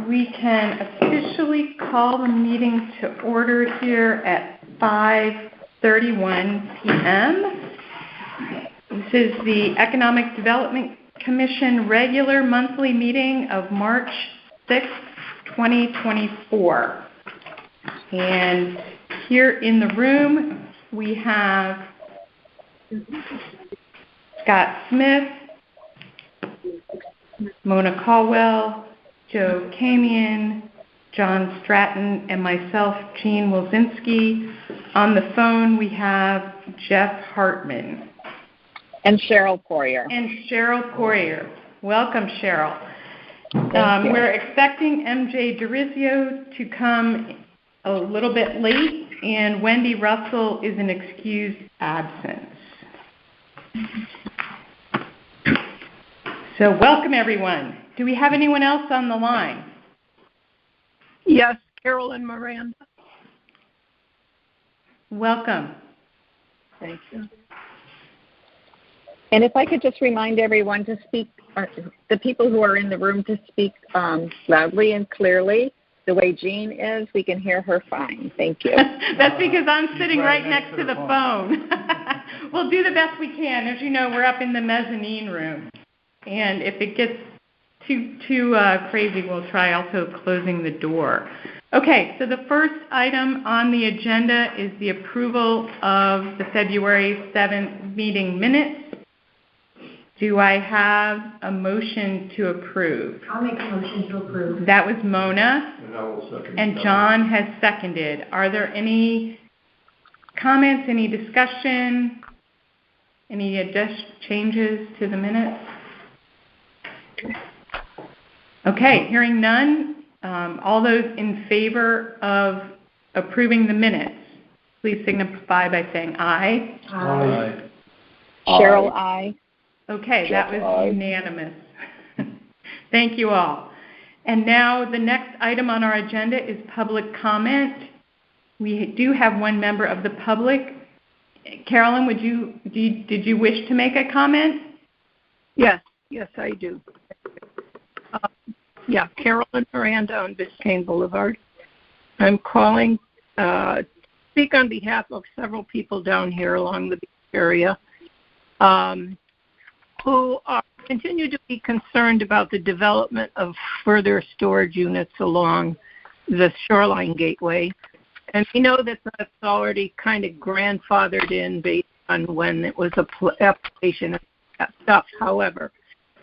we can officially call the meeting to order here at 5:31 p.m. This is the Economic Development Commission regular monthly meeting of March 6th, 2024. And here in the room, we have Scott Smith, Mona Caldwell, Joe Camion, John Stratton, and myself, Jean Wilczynski. On the phone, we have Jeff Hartman. And Cheryl Poirier. Welcome, Cheryl. We're expecting MJ Dorizio to come a little bit late, and Wendy Russell is an excused absence. So welcome, everyone. Do we have anyone else on the line? Yes, Carolyn Miranda. Welcome. Thank you. And if I could just remind everyone to speak, the people who are in the room to speak loudly and clearly. The way Jean is, we can hear her fine. Thank you. That's because I'm sitting right next to the phone. We'll do the best we can. As you know, we're up in the mezzanine room. And if it gets too crazy, we'll try also closing the door. Okay, so the first item on the agenda is the approval of the February 7th meeting minutes. Do I have a motion to approve? I'll make a motion to approve. That was Mona. And I will second. And John has seconded. Are there any comments, any discussion, any changes to the minutes? Okay, hearing none. All those in favor of approving the minutes, please signify by saying aye. Aye. Cheryl, aye. Okay, that was unanimous. Thank you all. And now the next item on our agenda is public comment. We do have one member of the public. Carolyn, did you wish to make a comment? Yes, I do. Carolyn Miranda on Biscayne Boulevard. I'm calling to speak on behalf of several people down here along the beach area who continue to be concerned about the development of further storage units along the Shoreline Gateway. And we know that that's already kind of grandfathered in based on when it was application and that stuff. However,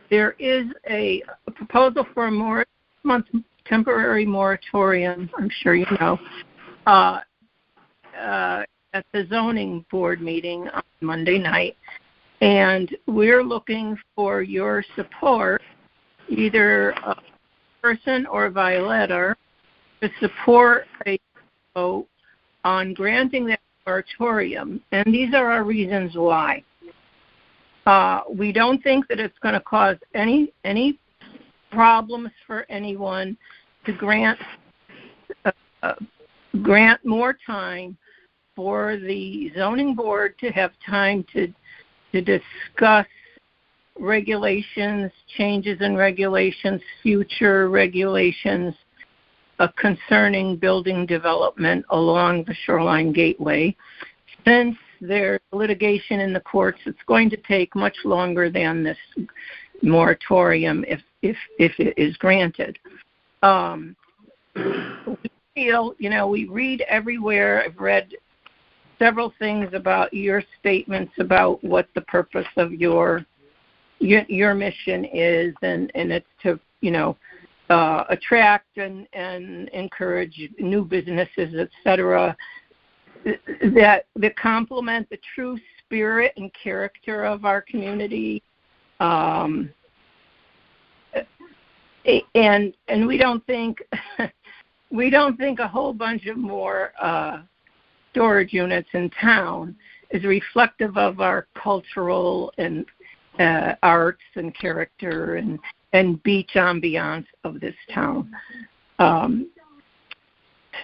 there is a proposal for a month temporary moratorium, I'm sure you know, at the zoning board meeting on Monday night. And we're looking for your support, either a person or via letter, to support a vote on granting that moratorium. And these are our reasons why. We don't think that it's going to cause any problems for anyone to grant more time for the zoning board to have time to discuss regulations, changes in regulations, future regulations concerning building development along the Shoreline Gateway. Since there's litigation in the courts, it's going to take much longer than this moratorium if it is granted. We feel, we read everywhere. I've read several things about your statements about what the purpose of your mission is, and it's to attract and encourage new businesses, etc. That complement the true spirit and character of our community, and we don't think a whole bunch of more storage units in town is reflective of our cultural and arts and character and beach ambiance of this town.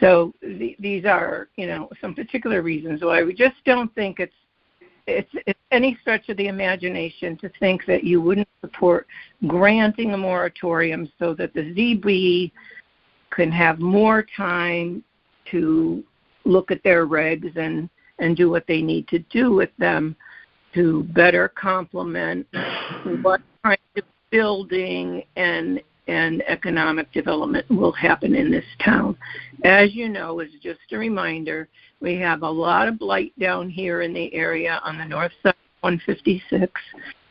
So these are, some particular reasons why we just don't think it's any stretch of the imagination to think that you wouldn't support granting a moratorium so that the ZB can have more time to look at their regs and do what they need to do with them to better complement what kind of building and economic development will happen in this town. As you know, as just a reminder, we have a lot of blight down here in the area on the north side of 156,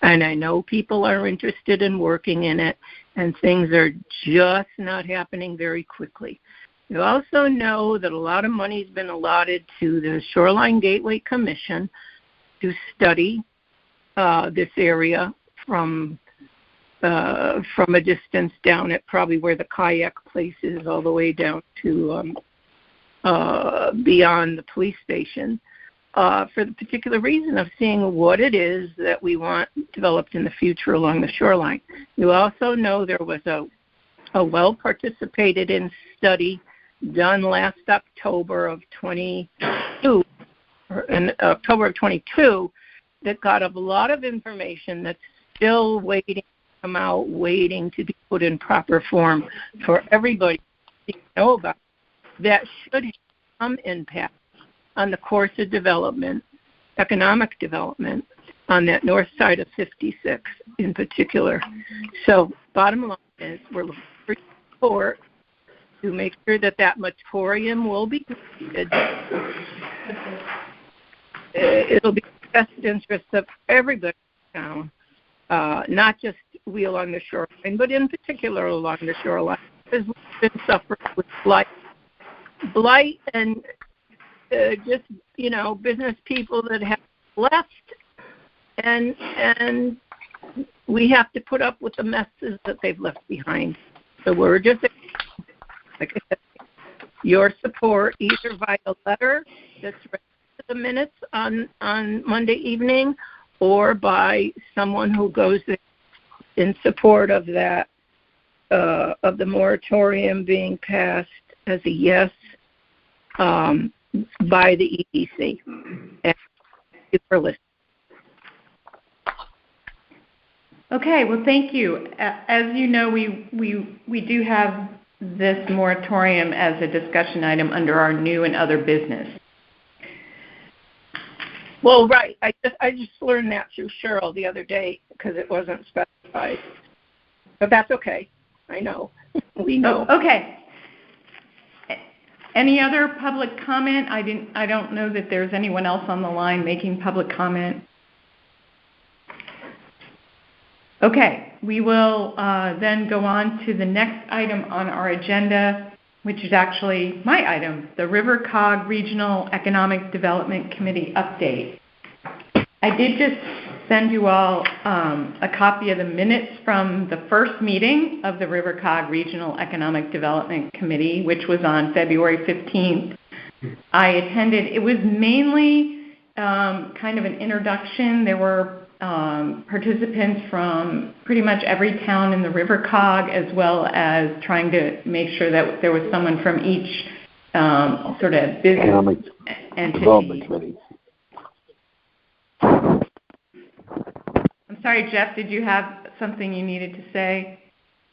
and I know people are interested in working in it, and things are just not happening very quickly. You also know that a lot of money's been allotted to the Shoreline Gateway Commission to study this area from a distance down at probably where the kayak place is, all the way down to beyond the police station, for the particular reason of seeing what it is that we want developed in the future along the shoreline. You also know there was a well-participated in study done last October of 22, in October of 22, that got a lot of information that's still waiting to come out, waiting to be put in proper form for everybody to know about, that should have some impact on the course of development, economic development, on that north side of 56 in particular. So bottom line is we're looking for support to make sure that moratorium will be completed. It'll be in the best interest of everybody in town, not just we along the shoreline, but in particular along the shoreline, because we've been suffering with blight and just, business people that have left, and we have to put up with the messes that they've left behind. So we're just, like I said, your support either via letter that's read to the minutes on Monday evening, or by someone who goes in support of that, of the moratorium being passed as a yes by the EDC. And thank you for listening. Okay, well, thank you. As you know, we do have this moratorium as a discussion item under our new and other business. Well, right. I just learned that through Cheryl the other day because it wasn't specified. But that's okay. I know. We know. Oh, okay. Any other public comment? I don't know that there's anyone else on the line making public comment. Okay, we will then go on to the next item on our agenda, which is actually my item, the River Cog Regional Economic Development Committee update. I did just send you all a copy of the minutes from the first meeting of the River Cog Regional Economic Development Committee, which was on February 15th. I attended. It was mainly kind of an introduction. There were participants from pretty much every town in the River Cog, as well as trying to make sure that there was someone from each sort of business Economic entity. Development Committee. I'm sorry, Jeff, did you have something you needed to say?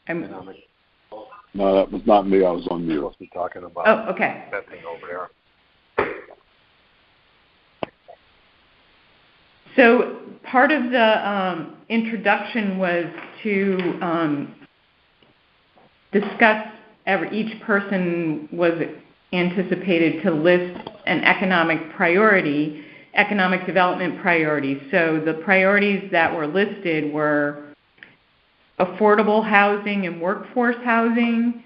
No, that was not me. I was on mute. I was talking about okay. that thing over there. So part of the introduction was to discuss, each person was anticipated to list an economic development priority. So the priorities that were listed were affordable housing and workforce housing,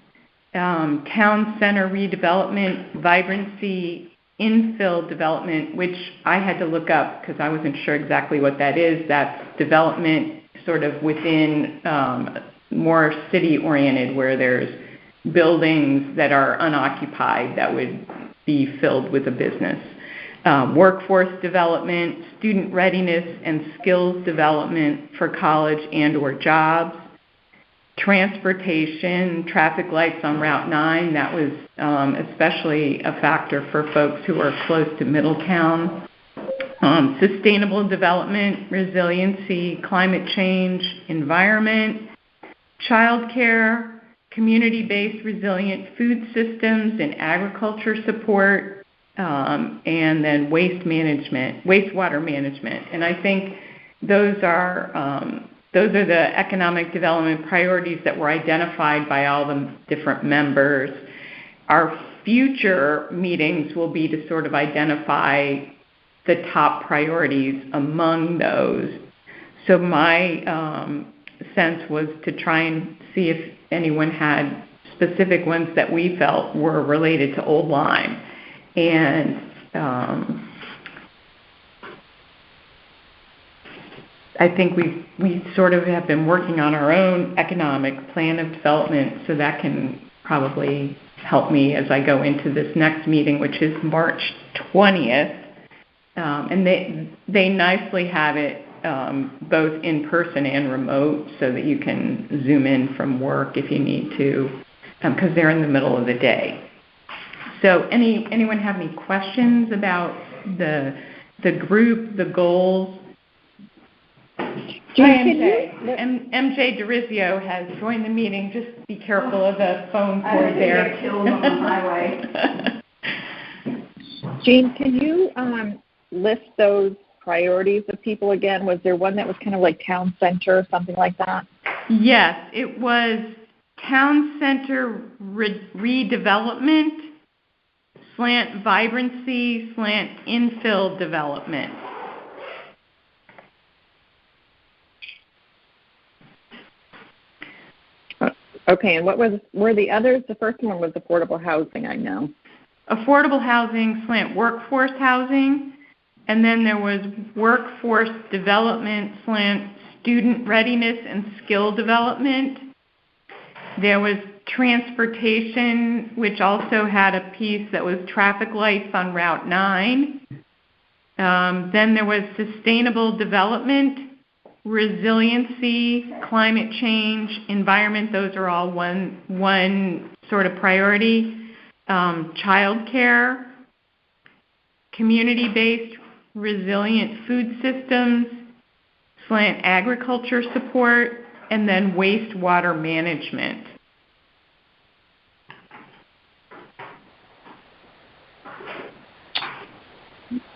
town center redevelopment, vibrancy, infill development, which I had to look up because I wasn't sure exactly what that is. That's development sort of within more city-oriented, where there's buildings that are unoccupied that would be filled with a business. Workforce development, student readiness and skills development for college and or jobs. Transportation, traffic lights on Route 9, that was especially a factor for folks who are close to Middletown. Sustainable development, resiliency, climate change, environment, childcare, community-based resilient food systems and agriculture support, and then wastewater management. And I think those are the economic development priorities that were identified by all the different members. Our future meetings will be to sort of identify the top priorities among those. So my sense was to try and see if anyone had specific ones that we felt were related to Old Lyme. And I think we sort of have been working on our own economic plan of development, so that can probably help me as I go into this next meeting, which is March 20th. And they nicely have it both in person and remote, so that you can zoom in from work if you need to, because they're in the middle of the day. So anyone have any questions about the group, the goals? MJ DeRizio has joined the meeting. Just be careful of the phone cord there. I killed on the highway. Jean, can you list those priorities of people again? Was there one that was kind of like town center or something like that? Yes, it was town center redevelopment, slant vibrancy, slant infill development. Okay, and what were the others? The first one was affordable housing, I know. Affordable housing, slant workforce housing, and then there was workforce development, slant student readiness and skill development. There was transportation, which also had a piece that was traffic lights on Route 9. Then there was sustainable development, resiliency, climate change, environment. Those are all one sort of priority. Child care, community-based resilient food systems, slant agriculture support, and then wastewater management.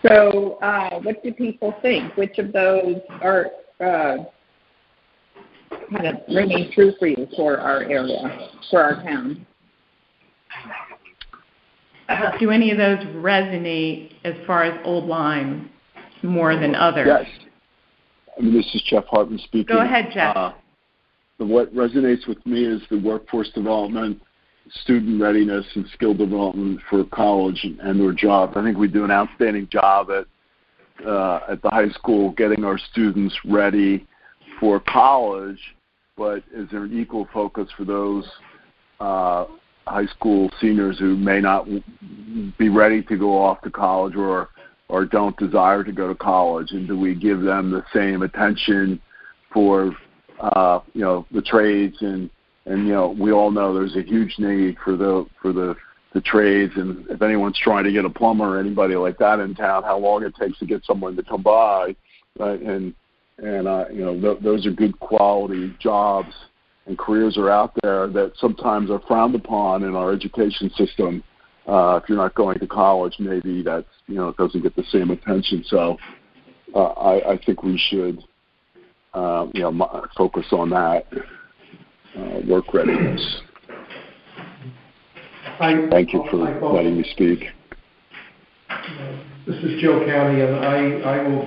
So what do people think? Which of those are kind of ringing true for you for our area, for our town? Do any of those resonate as far as Old Lyme more than others? Yes. I mean, this is Jeff Hartman speaking. Go ahead, Jeff. What resonates with me is the workforce development, student readiness, and skill development for college and their job. I think we do an outstanding job at the high school getting our students ready for college, but is there an equal focus for those high school seniors who may not be ready to go off to college or don't desire to go to college? And do we give them the same attention for the trades and we all know there's a huge need for the trades, and if anyone's trying to get a plumber or anybody like that in town, how long it takes to get someone to come by, right? And those are good quality jobs and careers are out there that sometimes are frowned upon in our education system. If you're not going to college, maybe that's it doesn't get the same attention. So I think we should focus on that work readiness. Thank you for letting me speak. This is Joe County, and I will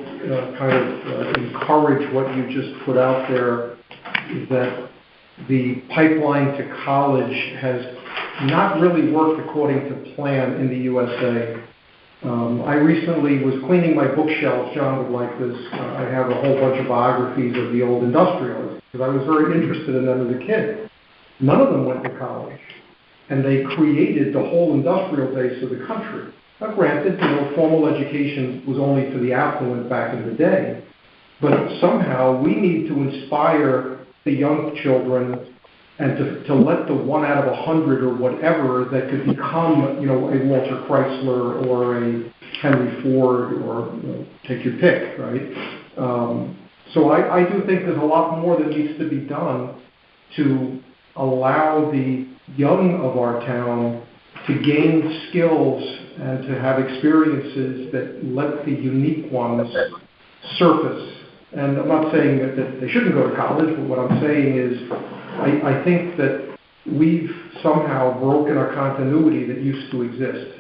kind of encourage what you just put out there, is that the pipeline to college has not really worked according to plan in the USA. I recently was cleaning my bookshelves. John would like this. I have a whole bunch of biographies of the old industrialists because I was very interested in them as a kid. None of them went to college, and they created the whole industrial base of the country. Now, granted, formal education was only for the affluent back in the day, but somehow we need to inspire the young children and to let the 1 out of 100 or whatever that could become, a Walter Chrysler or a Henry Ford or take your pick, right? So I do think there's a lot more that needs to be done to allow the young of our town to gain skills and to have experiences that let the unique ones surface. And I'm not saying that they shouldn't go to college, but what I'm saying is I think that we've somehow broken a continuity that used to exist.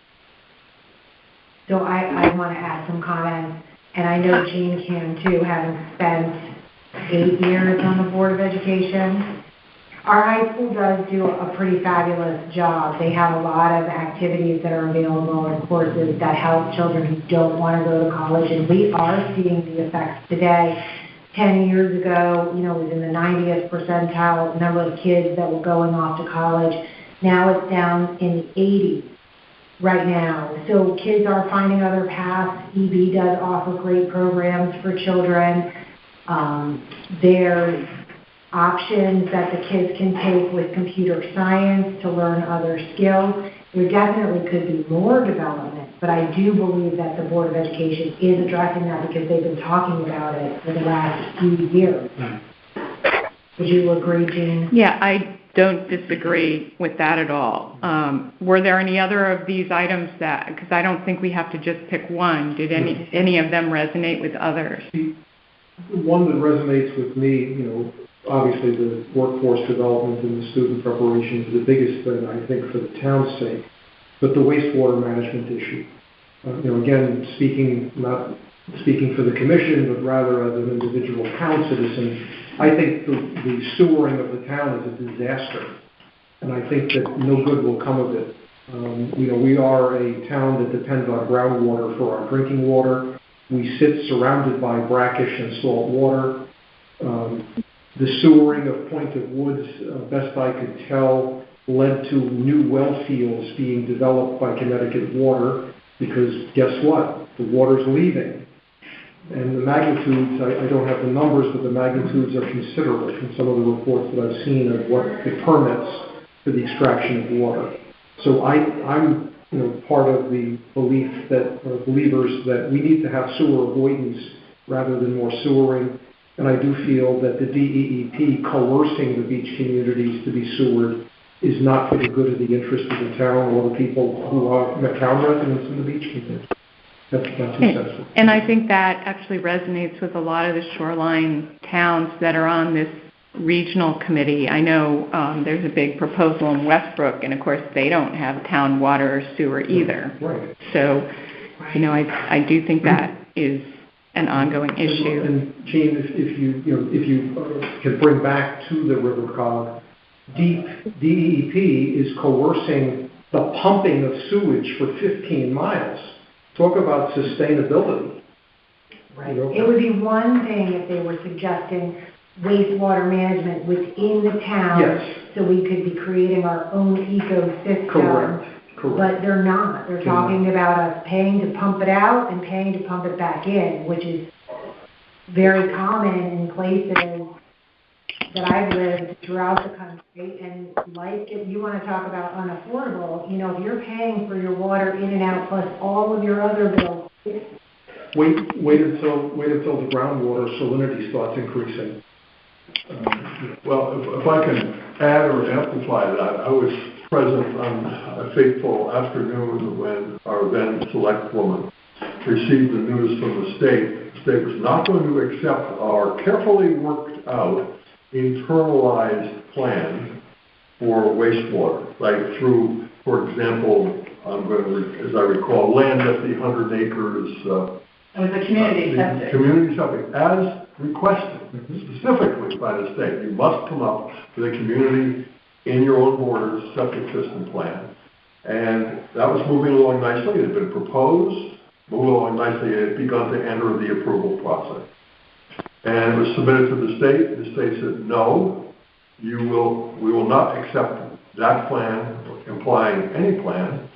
So I want to add some comments, and I know Jean can too, having spent 8 years on the Board of Education. Our high school does do a pretty fabulous job. They have a lot of activities that are available and courses that help children who don't want to go to college, and we are seeing the effects today. 10 years ago, it was in the 90th percentile number of kids that were going off to college. Now it's down in the 80s right now. So kids are finding other paths. EB does offer great programs for children. There's options that the kids can take with computer science to learn other skills. There definitely could be more development, but I do believe that the Board of Education is addressing that because they've been talking about it for the last few years. Would you agree, Jean? Yeah, I don't disagree with that at all. Were there any other of these items because I don't think we have to just pick one. Did any of them resonate with others? The one that resonates with me, obviously the workforce development and the student preparation is the biggest thing, I think, for the town's sake. But the wastewater management issue, again, not speaking for the commission, but rather as an individual town citizen, I think the sewering of the town is a disaster. And I think that no good will come of it. We are a town that depends on groundwater for our drinking water. We sit surrounded by brackish and salt water. The sewering of Point of Woods, best I could tell, led to new well fields being developed by Connecticut Water because guess what? The water's leaving. And the magnitudes, I don't have the numbers, but the magnitudes are considerable in some of the reports that I've seen of what it permits for the extraction of water. So I'm part of the believers that we need to have sewer avoidance rather than more sewering. And I do feel that the DEEP coercing the beach communities to be sewered is not for the good of the interest of the town or the people who are town residents in the beach community. That's not too sensible. And I think that actually resonates with a lot of the shoreline towns that are on this regional committee. I know there's a big proposal in Westbrook, and of course they don't have town water or sewer either. Right. So, I do think that is an ongoing issue. And Jean, if you can bring back to the River Cog, DEP is coercing the pumping of sewage for 15 miles. Talk about sustainability. Right. It would be one thing if they were suggesting wastewater management within the town, yes, so we could be creating our own ecosystem. Correct. But they're not. They're talking about us paying to pump it out and paying to pump it back in, which is very common in places that I've lived throughout the country. And if you want to talk about unaffordable, if you're paying for your water in and out plus all of your other bills. Wait until the groundwater salinity starts increasing. Well, if I can add or amplify that, I was present on a fateful afternoon when our then select woman received the news from the state. The state was not going to accept our carefully worked out, internalized plan for wastewater, like through, for example, as I recall, land at the 100 acres. It was a community septic. Community septic, as requested specifically by the state. You must come up with a community in your own borders septic system plan. And that was moving along nicely. It had been proposed, moved along nicely. It had begun to enter the approval process. And it was submitted to the state. The state said, no, we will not accept that plan, implying any plan.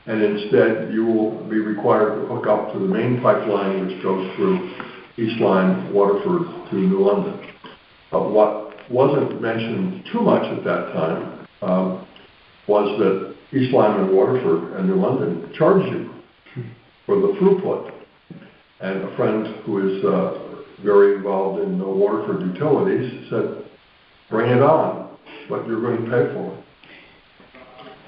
And instead, you will be required to hook up to the main pipeline which goes through East Lyme, Waterford to New London. But what wasn't mentioned too much at that time was that East Lyme and Waterford and New London charge you for the throughput. And a friend who is very involved in Waterford utilities said, bring it on. but you're going to pay for it.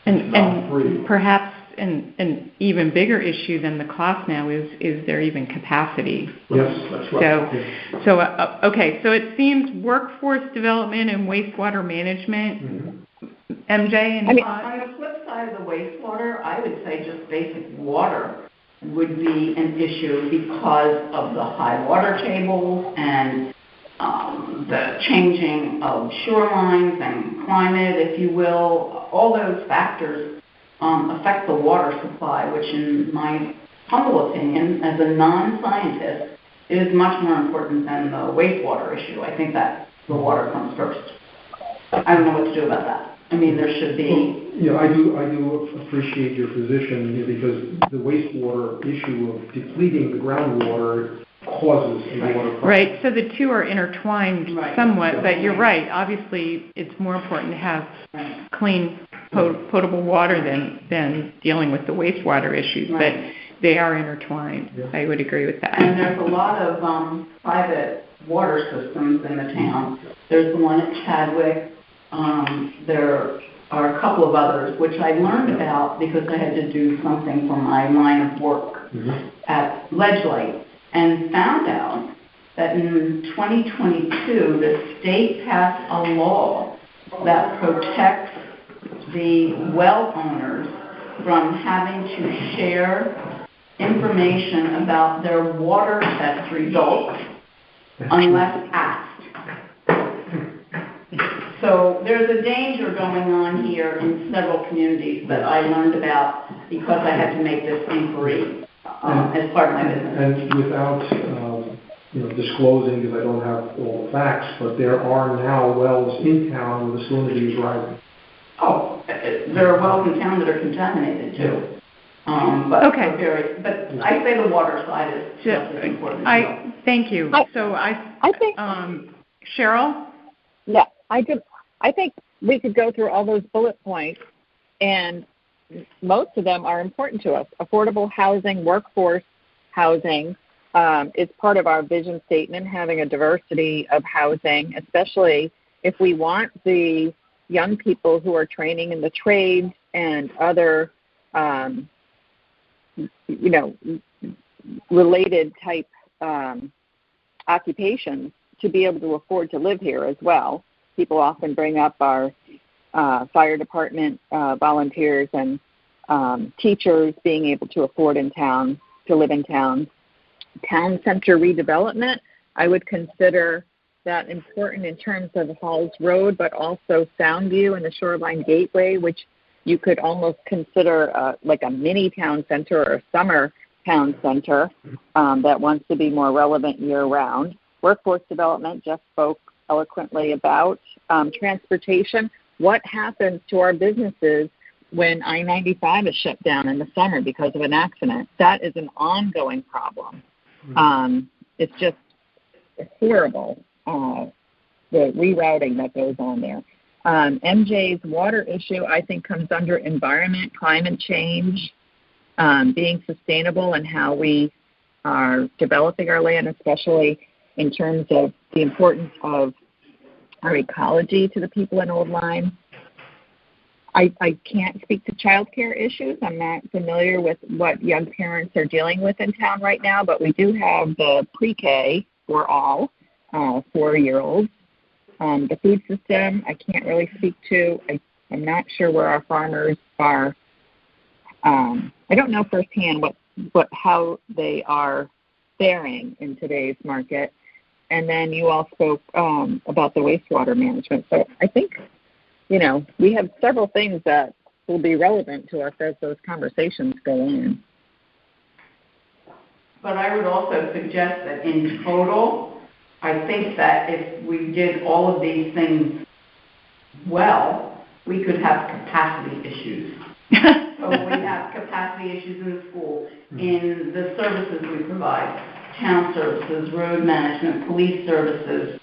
And free. perhaps an even bigger issue than the cost now is there even capacity? Yes, That's right. Okay, so it seems workforce development and wastewater management. Mm-hmm. MJ, and I mean, On the flip side of the wastewater, I would say just basic water would be an issue because of the high water tables and the changing of shorelines and climate, if you will. All those factors affect the water supply, which in my humble opinion, as a non-scientist, is much more important than the wastewater issue. I think that the water comes first. I don't know what to do about that. I mean, there should be... Yeah, I do appreciate your position, because the wastewater issue of depleting the groundwater causes a water problem. Right, so the two are intertwined Right. somewhat, but you're right. Obviously, it's more important to have clean, potable water than dealing with the wastewater issues, Right. but they are intertwined. Yeah. I would agree with that. And there's a lot of private water systems in the town. There's the one at Chadwick. There are a couple of others, which I learned about because I had to do something for my line of work at Ledgelight, and found out that in 2022, the state passed a law that protects the well owners from having to share information about their water test results unless asked. So there's a danger going on here in several communities that I learned about because I had to make this inquiry as part of my business. And without disclosing, because I don't have all the facts, but there are now wells in town where the salinity is rising. Oh, there are wells in town that are contaminated too. But Okay. but I say the water side is just as important. Thank you. So I think, Cheryl? yeah, I think we could go through all those bullet points, and most of them are important to us. Affordable housing, workforce housing is part of our vision statement, having a diversity of housing, especially if we want the young people who are training in the trades and other, related type occupations to be able to afford to live here as well. People often bring up our fire department volunteers and teachers being able to afford to live in town. Town center redevelopment, I would consider that important in terms of Halls Road, but also Soundview and the Shoreline Gateway, which you could almost consider like a mini town center or a summer town center that wants to be more relevant year-round. Workforce development, Jeff spoke eloquently about. Transportation, what happens to our businesses when I-95 is shut down in the summer because of an accident? That is an ongoing problem. It's just horrible, the rerouting that goes on there. MJ's water issue, I think, comes under environment, climate change, being sustainable and how we are developing our land, especially in terms of the importance of our ecology to the people in Old Lyme. I can't speak to childcare issues. I'm not familiar with what young parents are dealing with in town right now, but we do have the pre-K for all 4-year-olds. The food system, I can't really speak to. I'm not sure where our farmers are. I don't know firsthand how they are faring in today's market. And then you all spoke about the wastewater management. So I think, we have several things that will be relevant to us as those conversations go on. But I would also suggest that in total, I think that if we did all of these things well, we could have capacity issues. So we have capacity issues in the school, in the services we provide, town services, road management, police services.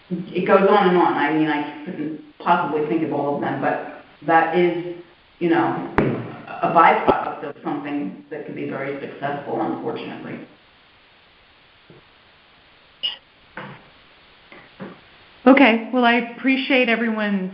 It goes on and on. I mean, I couldn't possibly think of all of them, but that is, a byproduct of something that could be very successful, unfortunately. Okay. Well, I appreciate everyone's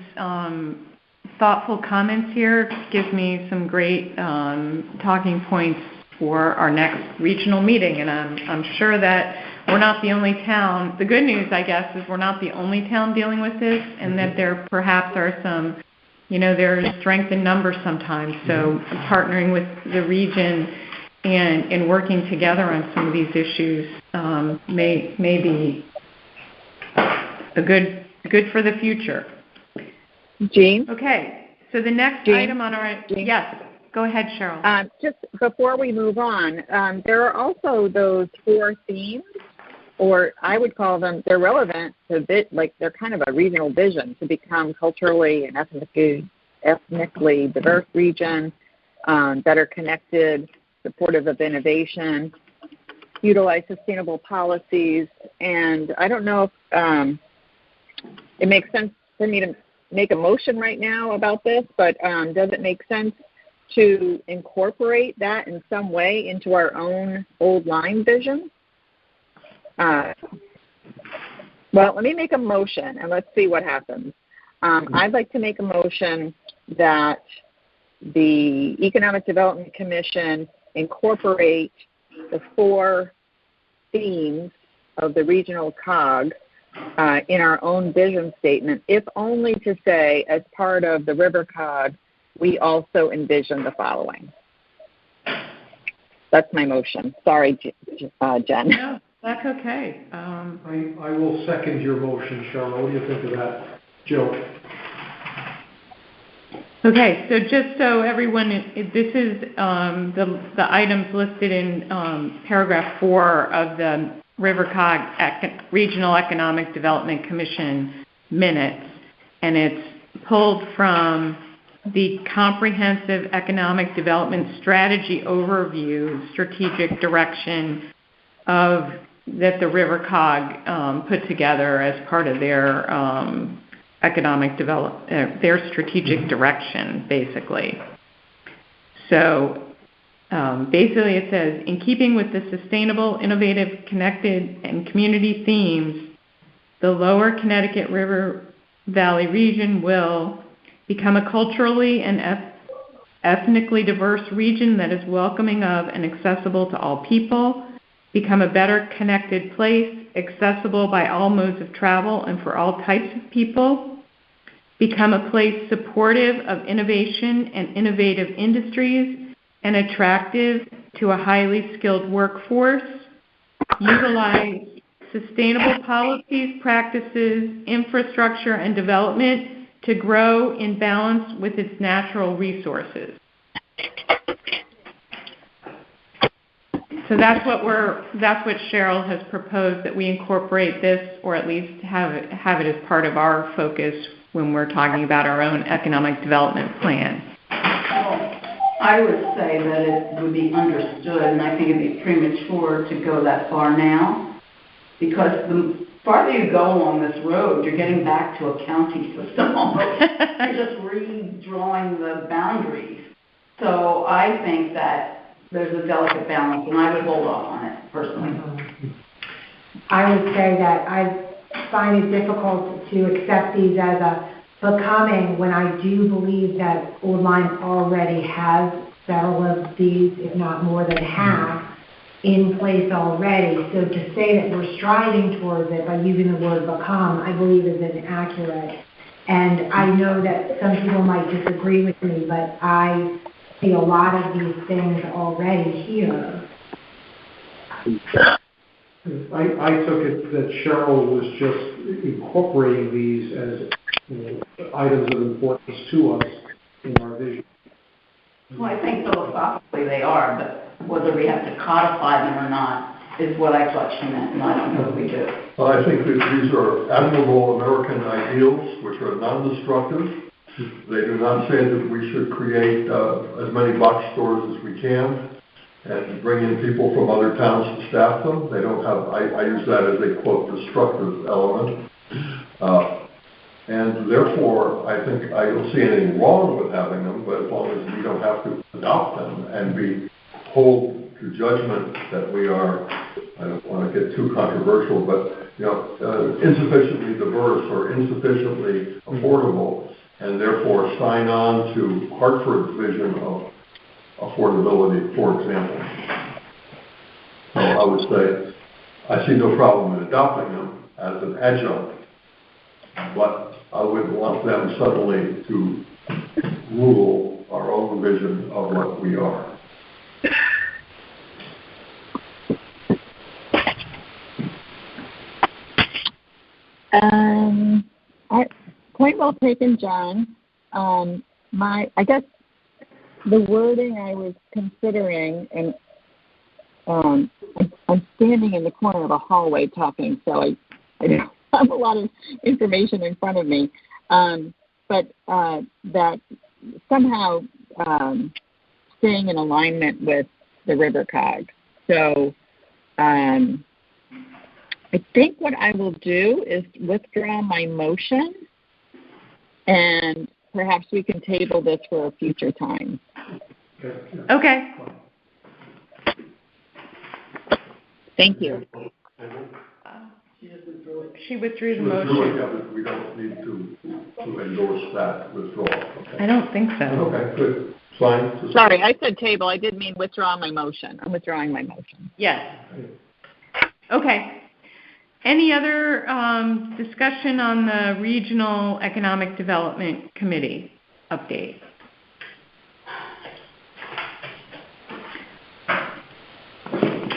thoughtful comments here. It gives me some great talking points for our next regional meeting, and I'm sure that we're not the only town. The good news, I guess, is we're not the only town dealing with this, and that there perhaps are some, there's strength in numbers sometimes. So partnering with the region and working together on some of these issues may be a good for the future. Jean? Okay. So the next item on our yes. Go ahead, Cheryl. Just before we move on, there are also those 4 themes, or I would call them, they're relevant to they're kind of a regional vision to become culturally and ethnically diverse region, better connected, supportive of innovation, utilize sustainable policies, and I don't know if it makes sense for me to make a motion right now about this, but does it make sense to incorporate that in some way into our own Old Lyme vision? Well, let me make a motion, and let's see what happens. I'd like to make a motion that the Economic Development Commission incorporate the 4 themes of the regional COG in our own vision statement, if only to say, as part of the River COG, we also envision the following. That's my motion. Sorry, Jen. No, that's okay. I will second your motion, Cheryl. What do you think of that, Jill? Okay, so just so everyone, this is the items listed in paragraph 4 of the RiverCog Regional Economic Development Commission minutes, and it's pulled from the Comprehensive Economic Development Strategy Overview strategic direction that the RiverCog put together as part of their their strategic direction, basically. So basically it says, in keeping with the sustainable, innovative, connected, and community themes, the Lower Connecticut River Valley region will become a culturally and ethnically diverse region that is welcoming of and accessible to all people, become a better connected place, accessible by all modes of travel and for all types of people, become a place supportive of innovation and innovative industries and attractive to a highly skilled workforce, utilize sustainable policies, practices, infrastructure, and development to grow in balance with its natural resources. So that's what Cheryl has proposed, that we incorporate this, or at least have it as part of our focus when we're talking about our own economic development plan. I would say that it would be understood, and I think it'd be premature to go that far now, because the farther you go along this road, you're getting back to a county system almost. You're just redrawing the boundaries. So I think that there's a delicate balance, and I would hold off on it, personally. I would say that I find it difficult to accept these as a becoming when I do believe that Old Lyme already has several of these, if not more than half, in place already. So to say that we're striving towards it by using the word become, I believe is inaccurate. And I know that some people might disagree with me, but I see a lot of these things already here. I took it that Cheryl was just incorporating these as items of importance to us in our vision. Well, I think philosophically they are, but whether we have to codify them or not is what I thought she meant, and I don't know if we do. Well, I think that these are admirable American ideals, which are non-destructive. They do not say that we should create as many box stores as we can and bring in people from other towns to staff them. They don't have, I use that as a, quote, destructive element. And therefore, I think I don't see anything wrong with having them, but as long as we don't have to adopt them and hold to judgment that we are I don't want to get too controversial, but, insufficiently diverse or insufficiently affordable, and therefore sign on to Hartford's vision of affordability, for example. So I would say I see no problem in adopting them as an adjunct, but I wouldn't want them suddenly to rule our own vision of what we are. Point well taken, John. I guess the wording I was considering, and I'm standing in the corner of a hallway talking, so I don't have a lot of information in front of me, but that somehow staying in alignment with the River Cog. So I think what I will do is withdraw my motion, and perhaps we can table this for a future time. Okay. Thank you. She withdrew the motion. We don't need to endorse that withdrawal. Okay. I don't think so. Okay, good. Fine. Sorry, I said table. I did mean withdraw my motion. I'm withdrawing my motion. Yes. Okay. Any other discussion on the Regional Economic Development Committee update?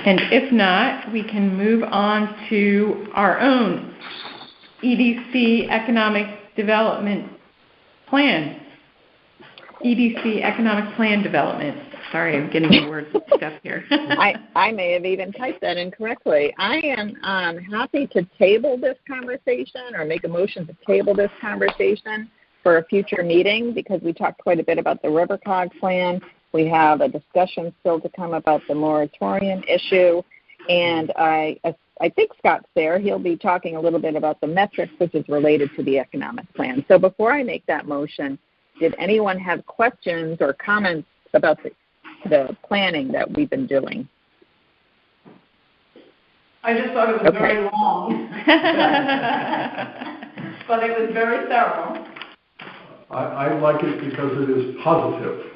And if not, we can move on to our own EDC Economic Development Plan. EDC Economic Plan Development. Sorry, I'm getting the words mixed up here. I may have even typed that incorrectly. I am happy to table this conversation or make a motion to table this conversation for a future meeting because we talked quite a bit about the River Cog plan. We have a discussion still to come about the moratorium issue. And I think Scott's there. He'll be talking a little bit about the metrics, which is related to the economic plan. So before I make that motion, did anyone have questions or comments about the planning that we've been doing? I just thought it was very long. But it was very thorough. I like it because it is positive.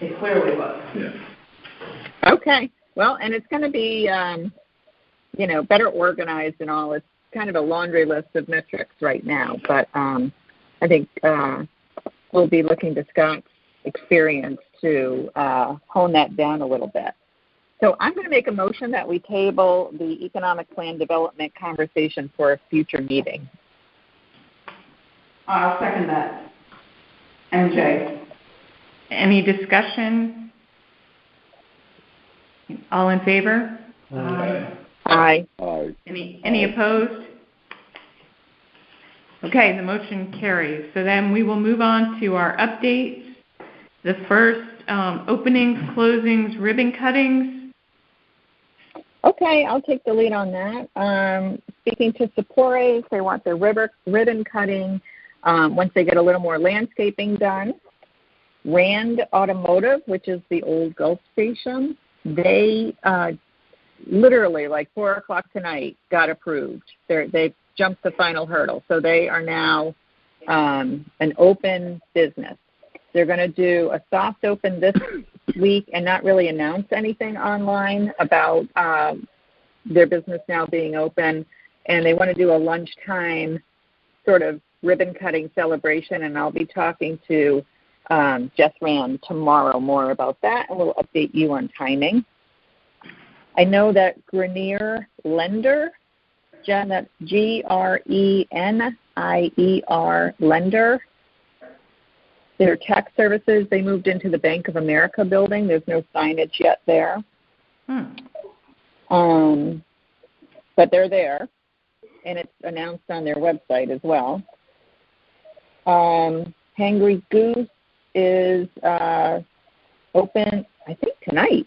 It clearly was. Yeah. Okay. Well, and it's going to be, better organized and all. It's kind of a laundry list of metrics right now, but I think we'll be looking to Scott's experience to hone that down a little bit. So I'm going to make a motion that we table the economic plan development conversation for a future meeting. I'll second that. MJ. Any discussion? All in favor? Aye. Aye. Any opposed? Okay, the motion carries. So then we will move on to our updates. The first, openings, closings, ribbon cuttings. Okay, I'll take the lead on that. Speaking to Sapores, they want their ribbon cutting once they get a little more landscaping done. Rand Automotive, which is the old Gulf Station, they literally like 4 o'clock tonight got approved. They've jumped the final hurdle. So they are now an open business. They're going to do a soft open this week and not really announce anything online about their business now being open. And they want to do a lunchtime sort of ribbon cutting celebration. And I'll be talking to Jess Rand tomorrow more about that, and we'll update you on timing. I know that Grenier Lender, Jen, that's Grenier Lender, their tax services, they moved into the Bank of America building. There's no signage yet there. But they're there, and it's announced on their website as well. Hangry Goose is open, I think, tonight.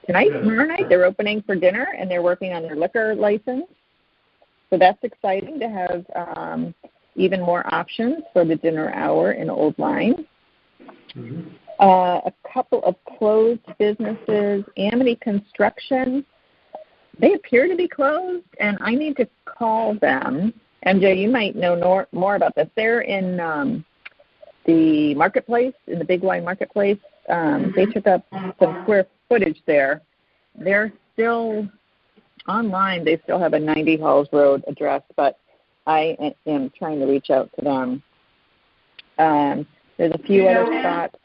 Tomorrow night, they're opening for dinner, and they're working on their liquor license. So that's exciting to have even more options for the dinner hour in Old Line. Mm-hmm. A couple of closed businesses. Amity Construction, they appear to be closed, and I need to call them. MJ, you might know more about this. They're in the marketplace, in the Big Y marketplace. They took up some square footage there. They're still online. They still have a 90 Halls Road address, but I am trying to reach out to them. There's a few other spots.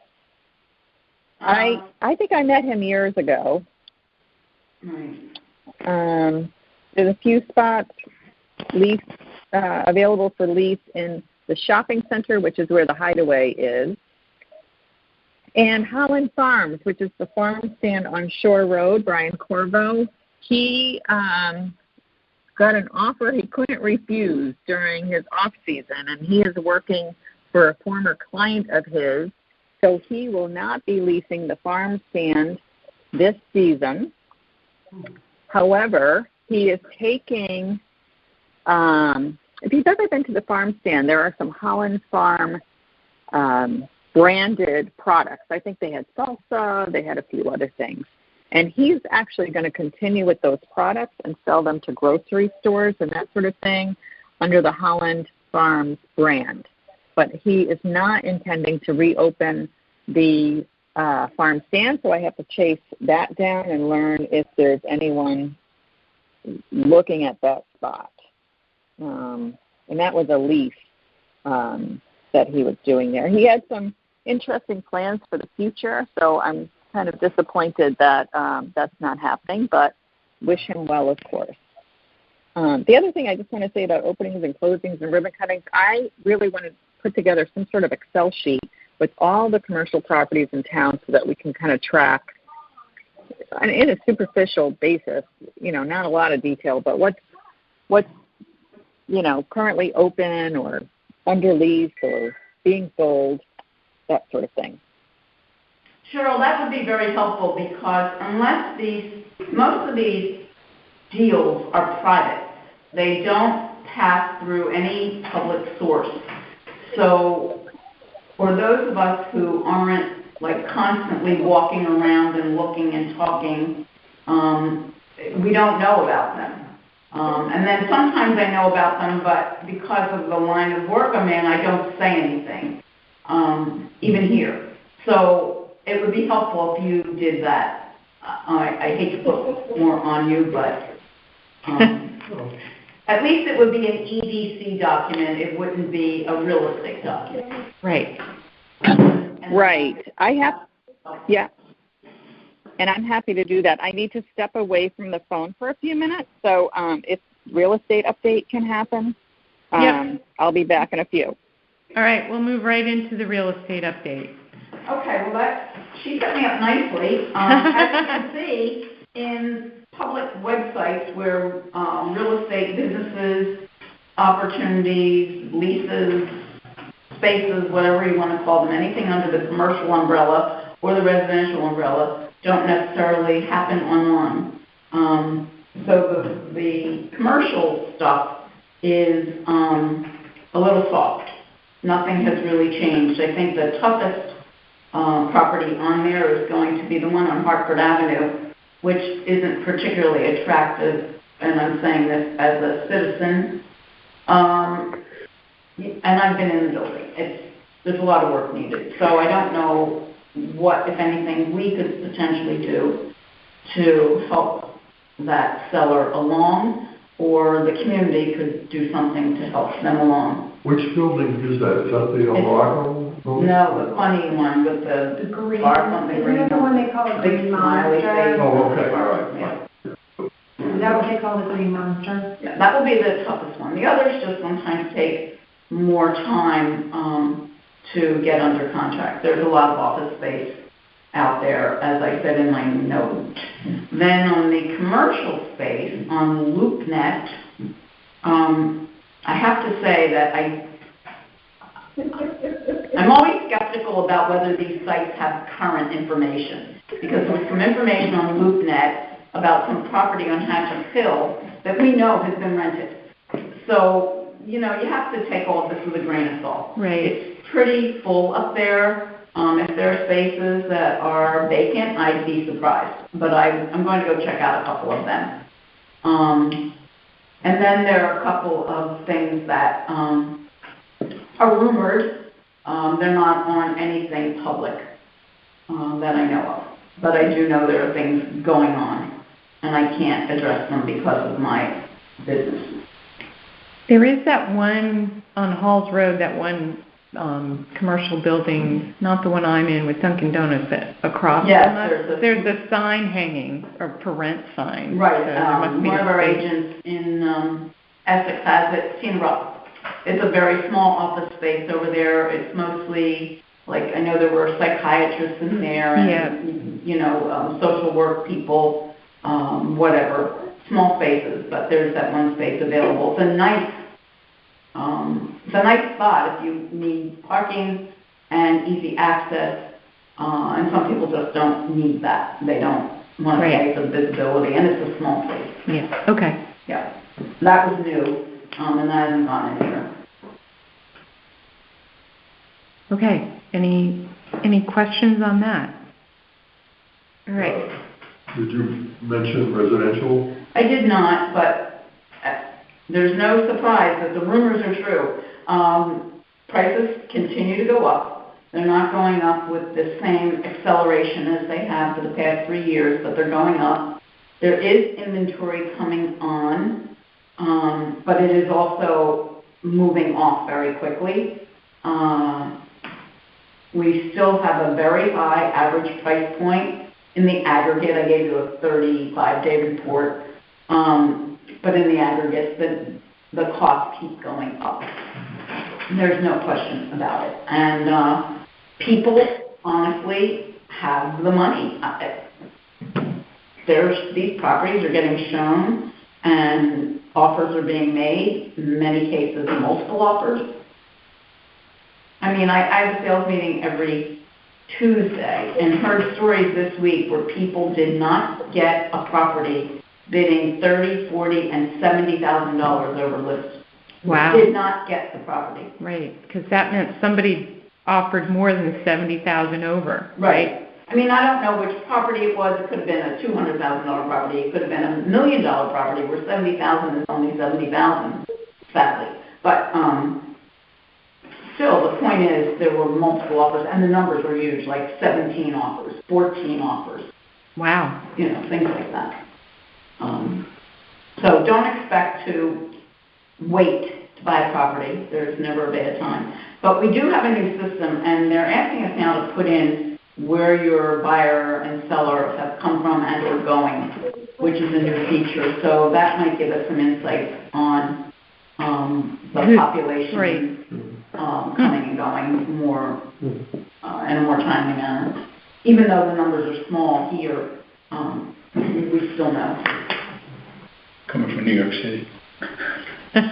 I think I met him years ago. Right. There's a few spots available for lease in the shopping center, which is where the Hideaway is, and Holland Farms, which is the farm stand on Shore Road. Brian Corvo, he got an offer he couldn't refuse during his off season, and he is working for a former client of his, so he will not be leasing the farm stand this season. However, he is taking, if you've ever been to the farm stand, there are some Holland Farm branded products. I think they had salsa, they had a few other things. And he's actually going to continue with those products and sell them to grocery stores and that sort of thing under the Holland Farms brand. But he is not intending to reopen the farm stand, so I have to chase that down and learn if there's anyone looking at that spot. And that was a lease that he was doing there. He had some interesting plans for the future, so I'm kind of disappointed that that's not happening, but wish him well, of course. The other thing I just want to say about openings and closings and ribbon cuttings, I really want to put together some sort of Excel sheet with all the commercial properties in town so that we can kind of track in a superficial basis, not a lot of detail, but what's currently open or under lease or being sold, that sort of thing. Cheryl, that would be very helpful because unless most of these deals are private, they don't pass through any public source. So for those of us who aren't constantly walking around and looking and talking, we don't know about them. And then sometimes I know about them, but because of the line of work I'm in, I don't say anything, even here. So it would be helpful if you did that. I hate to put more on you, but at least it would be an EDC document. It wouldn't be a real estate document. Right. Right. Yeah. And I'm happy to do that. I need to step away from the phone for a few minutes, so if real estate update can happen, I'll be back in a few. All right, we'll move right into the real estate update. Okay, well, she set me up nicely. As you can see, in public websites where real estate businesses, opportunities, leases, spaces, whatever you want to call them, anything under the commercial umbrella or the residential umbrella, don't necessarily happen online. So the commercial stuff is a little soft. Nothing has really changed. I think the toughest property on there is going to be the one on Hartford Avenue, which isn't particularly attractive, and I'm saying this as a citizen. And I've been in the building. There's a lot of work needed. So I don't know what, if anything, we could potentially do to help that seller along, or the community could do something to help them along. Which building is that? Is that the Oracle building? No, the funny one with the green, something green. isn't that the one they call the Big Green smiley Monster? face. Oh, okay, all right. Yeah. Is that what they call the Green Monster? Yeah, that will be the toughest one. The others just sometimes take more time to get under contract. There's a lot of office space out there, as I said in my note. Then on the commercial space, on LoopNet, I have to say that I'm always skeptical about whether these sites have current information, because there's some information on LoopNet about some property on Hatchet Hill that we know has been rented. So, you have to take all of this with a grain of salt. Right. It's pretty full up there. If there are spaces that are vacant, I'd be surprised. But I'm going to go check out a couple of them. And then there are a couple of things that are rumored. They're not on anything public that I know of. But I do know there are things going on, and I can't address them because of my business. There is that one on Halls Road, that one commercial building, not the one I'm in, with Dunkin' Donuts across Yes, from us. There's a sign hanging, a for rent sign. Right. So there must be One of our space. agents in Essex has it. Tina Rupp. It's a very small office space over there. It's mostly, like, I know there were psychiatrists in there and, you know, social work people, whatever, small spaces, but there's that one space available. It's a nice spot if you need parking and easy access, and some people just don't need that. They don't want to pay for the visibility, and it's a small place. Yeah, okay. Yeah, that was new, and that hasn't gone anywhere. Okay, any questions on that? All right. Did you mention residential? I did not, but there's no surprise that the rumors are true. Prices continue to go up. They're not going up with the same acceleration as they have for the past 3 years, but they're going up. There is inventory coming on, but it is also moving off very quickly. We still have a very high average price point in the aggregate. I gave you a 35-day report, but in the aggregate, the costs keep going up. There's no question about it. And people, honestly, have the money. These properties are getting shown, and offers are being made, in many cases multiple offers. I mean, I have a sales meeting every Tuesday and heard stories this week where people did not get a property bidding $30,000, $40,000, and $70,000 over list. Wow. Did not get the property. Right, because that meant somebody offered more than $70,000 over. Right. I mean, I don't know which property it was. It could have been a $200,000 property. It could have been a $1 million property where $70,000 is only $70,000, sadly. But still, the point is there were multiple offers, and the numbers were huge, like 17 offers, 14 offers. Wow. You know, things like that. So don't expect to wait to buy a property. There's never a bad time. But we do have a new system, and they're asking us now to put in where your buyer and seller have come from and are going, which is a new feature. So that might give us some insight on the population. Right. Coming and going more in a more timely manner. Even though the numbers are small here, we still know. Coming from New York City.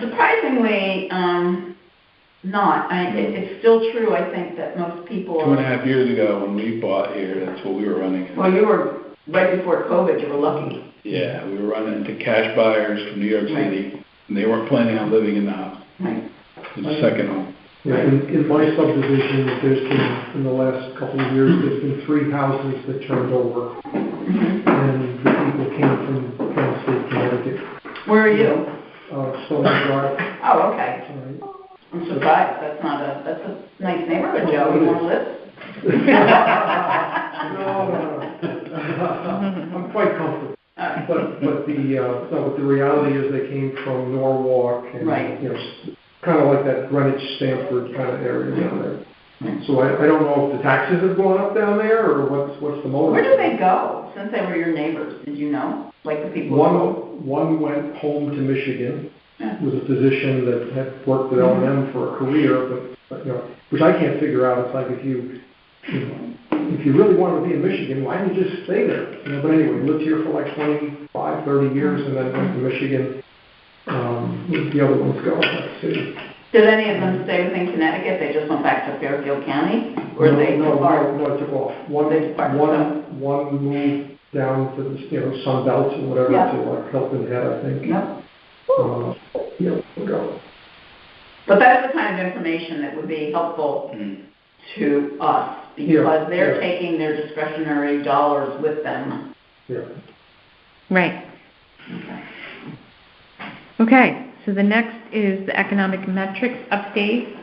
Surprisingly, not. It's still true, I think, that most people... 2.5 years ago when we bought here, that's what we were running. Well, you were, right before COVID, you were lucky. Yeah, we were running into cash buyers from New York City, and they weren't planning on living in the house. Right. It was a second home. Yeah, in my subdivision, there's been, in the last couple of years, there's been 3 houses that turned over. And the people came from Penn State, Connecticut. Where are you? Stone Drive. Oh, okay. Right. I'm surprised. That's a nice neighborhood, Joe. You want to live? No. I'm quite comfortable. But the reality is they came from Norwalk and, you know, kind of like that Greenwich, Stamford kind of area down there. So I don't know if the taxes have gone up down there or what's the motive. Where do they go since they were your neighbors? Did you know? Like the people. One went home to Michigan. Was a physician that had worked at L&M for a career, but you know, which I can't figure out. It's like if you really wanted to be in Michigan, why didn't you just stay there? You know, but anyway, lived here for like 25, 30 years, and then went to Michigan. Where'd the other ones go? Let's see. Did any of them stay within Connecticut? They just went back to Fairfield County, or No, they depart? No, it took off. One moved down to the Sun Belt or whatever, to like Hilton Head, I think. Go. But that is the kind of information that would be helpful to us, because they're taking their discretionary dollars with them. Right. Okay. Okay, so the next is the economic metrics update.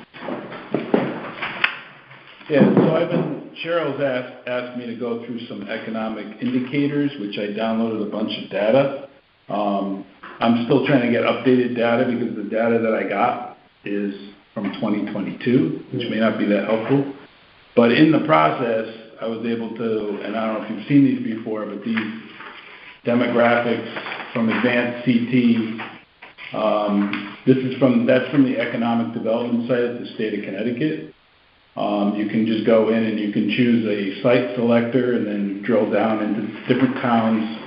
Yeah, so Cheryl's asked me to go through some economic indicators, which I downloaded a bunch of data. I'm still trying to get updated data because the data that I got is from 2022, which may not be that helpful. But in the process, I was able to, and I don't know if you've seen these before, but these demographics from Advanced CT, that's from the Economic Development site at the state of Connecticut. You can just go in and you can choose a site selector and then drill down into different towns.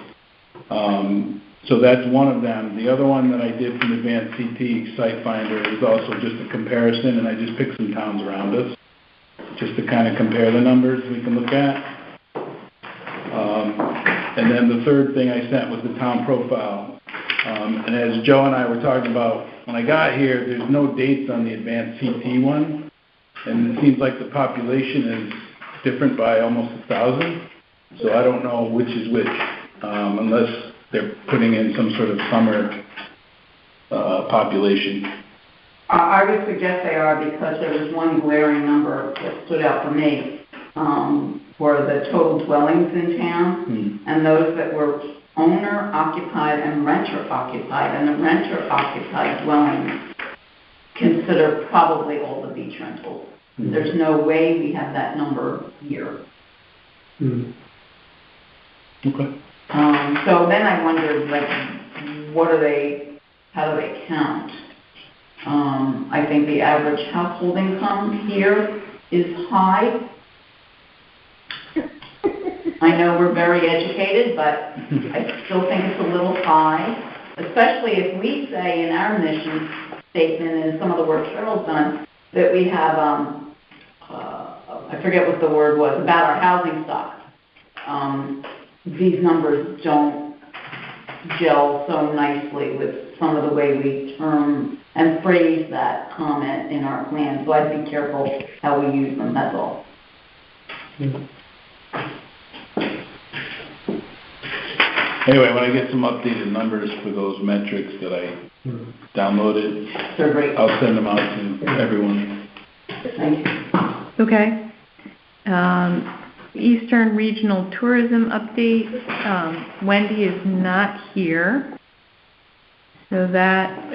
So that's one of them. The other one that I did from Advanced CT Site Finder is also just a comparison, and I just picked some towns around us just to kind of compare the numbers we can look at. And then the third thing I sent was the town profile. And as Joe and I were talking about, when I got here, there's no dates on the Advanced CT one. And it seems like the population is different by almost 1,000. So I don't know which is which, unless they're putting in some sort of summer population. I would suggest they are, because there was one glaring number that stood out for me for the total dwellings in town, and those that were owner-occupied and renter-occupied, and the renter-occupied dwellings consider probably all the beach rentals. There's no way we have that number here. Okay. So then I wondered, like, how do they count? I think the average household income here is high. I know we're very educated, but I still think it's a little high, especially if we say in our mission statement and some of the work Cheryl's done that we have, I forget what the word was, about our housing stock. These numbers don't gel so nicely with some of the way we term and phrase that comment in our plan. So I'd be careful how we use them, that's all. Anyway, when I get some updated numbers for those metrics that I downloaded, They're great. I'll send them out to everyone. Thank you. Okay. Eastern Regional Tourism update. Wendy is not here. So that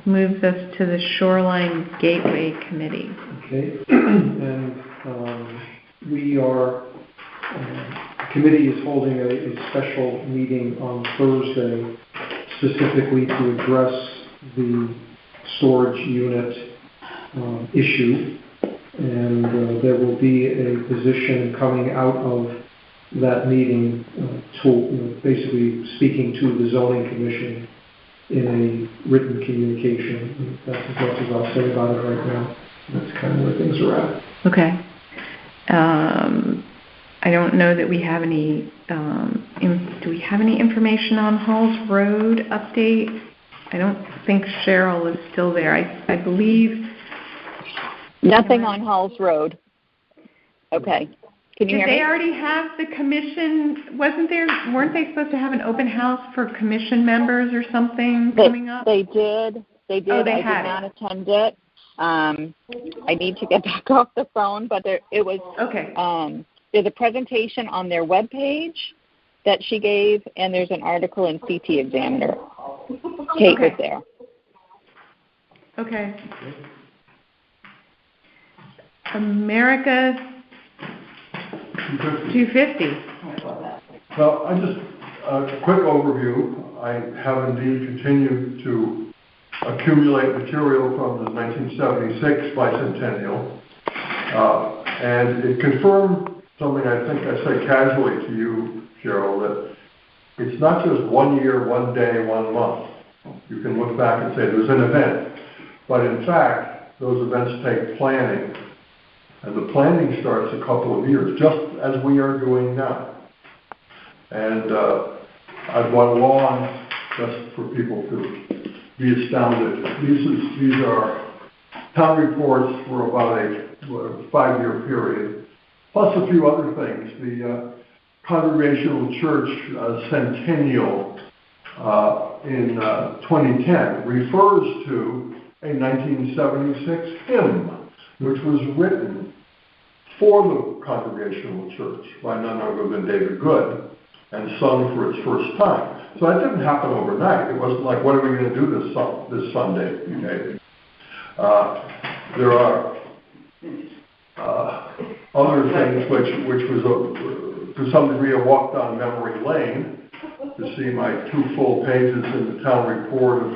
moves us to the Shoreline Gateway Committee. Okay. And we are, the committee is holding a special meeting on Thursday specifically to address the storage unit issue. And there will be a position coming out of that meeting basically speaking to the zoning commission in a written communication. That's as much as I'll say about it right now. That's kind of where things are at. Okay. I don't know that we have any, do we have any information on Halls Road update? I don't think Cheryl is still there. I believe... Nothing on Halls Road. Okay. Can you hear me? Did they already have the commission? Weren't they supposed to have an open house for commission members or something coming up? They did. Oh, they I had did not attend it. I need to get back off the phone, but it was. Okay. There's a presentation on their webpage that she gave, and there's an article in CT Examiner. Kate was there. Okay. America 250. Well, a quick overview. I have indeed continued to accumulate material from the 1976 bicentennial, and it confirmed something I think I said casually to you, Cheryl, that it's not just 1 year, 1 day, 1 month. You can look back and say there's an event, but in fact, those events take planning. And the planning starts a couple of years, just as we are doing now. And I've gone along just for people to be astounded. These are town reports for about a 5-year period, plus a few other things. The Congregational Church Centennial in 2010 refers to a 1976 hymn, which was written for the Congregational Church by none other than David Good and sung for its first time. So that didn't happen overnight. It wasn't like, what are we going to do this Sunday? Okay. There are other things which was to some degree a walk down memory lane, to see my 2 full pages in the town report of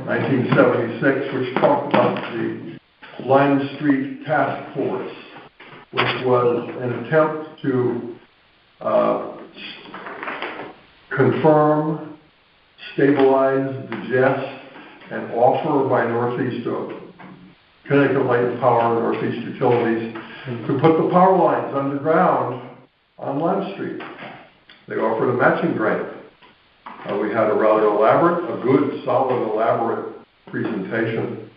1976, which talked about the Lime Street Task Force, which was an attempt to confirm, stabilize, digest, and offer by Northeast Connecticut Light and Power, Northeast Utilities, to put the power lines underground on Lime Street. They offered a matching grant. We had a rather elaborate, a good, solid, elaborate presentation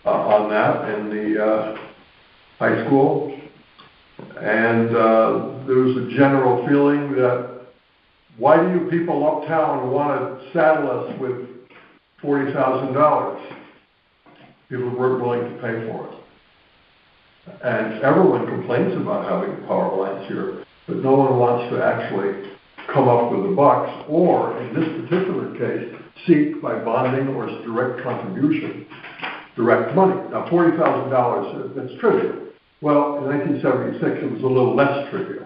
on that in the high school. And there was a general feeling that, why do you people uptown want to saddle us with $40,000? People weren't willing to pay for it. And everyone complains about having power lines here, but no one wants to actually come up with the bucks, or in this particular case, seek by bonding or direct contribution, direct money. Now, $40,000, that's trivial. Well, in 1976, it was a little less trivial.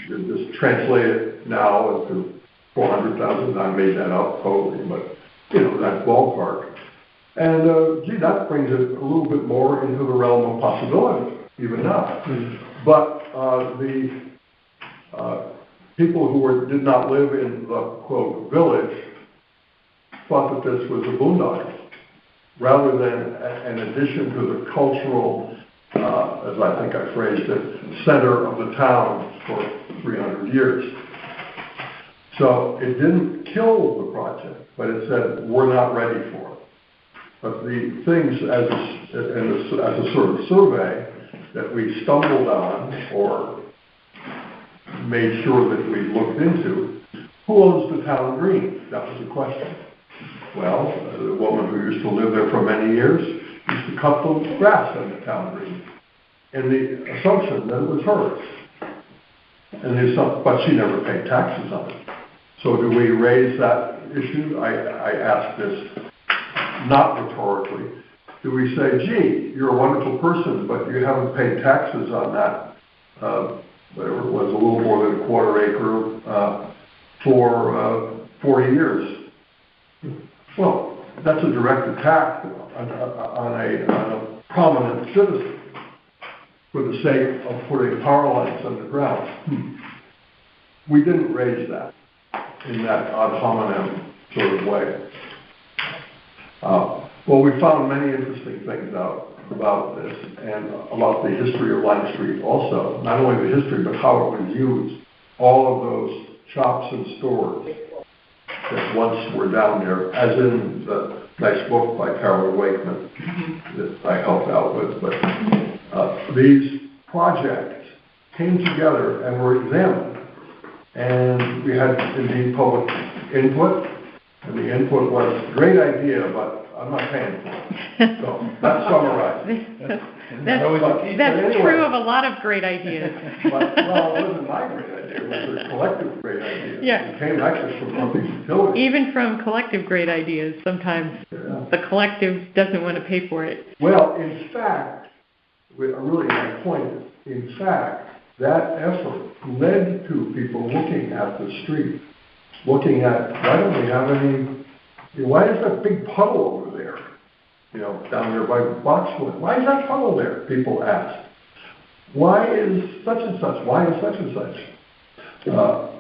Just translate it now into 400,000. I made that up totally, but that ballpark. And gee, that brings it a little bit more into the realm of possibility, even now. But the people who did not live in the quote village thought that this was a boondoggle, rather than an addition to the cultural, as I think I phrased it, center of the town for 300 years. So it didn't kill the project, but it said, we're not ready for it. But the things as a sort of survey that we stumbled on or made sure that we looked into, who owns the town green? That was the question. Well, the woman who used to live there for many years used to cut the grass on the town green, and the assumption that it was hers. And but she never paid taxes on it. So do we raise that issue? I ask this not rhetorically. Do we say, gee, you're a wonderful person, but you haven't paid taxes on that, whatever it was, a little more than a quarter acre for 40 years? Well, that's a direct attack on a prominent citizen for the sake of putting power lines underground. We didn't raise that in that ad hominem sort of way. Well, we found many interesting things out about this and about the history of Lime Street also. Not only the history, but how it was used. All of those shops and stores that once were down there, as in the nice book by Carolyn Wakeman that I helped out with. But these projects came together and were examined. And we had, indeed, public input. And the input was, great idea, but I'm not paying for it. So that's summarized. That's true of a lot of great ideas. Well, it wasn't my great idea. It was a collective great idea. Yeah. It came actually from Northeast Utilities. Even from collective great ideas, sometimes the collective doesn't want to pay for it. Well, in fact, really my point is, in fact, that effort led to people looking at the street, looking at, why don't we have any, why is that big puddle over there, down there by Boxwood? Why is that puddle there? People asked. Why is such and such? Why is such and such?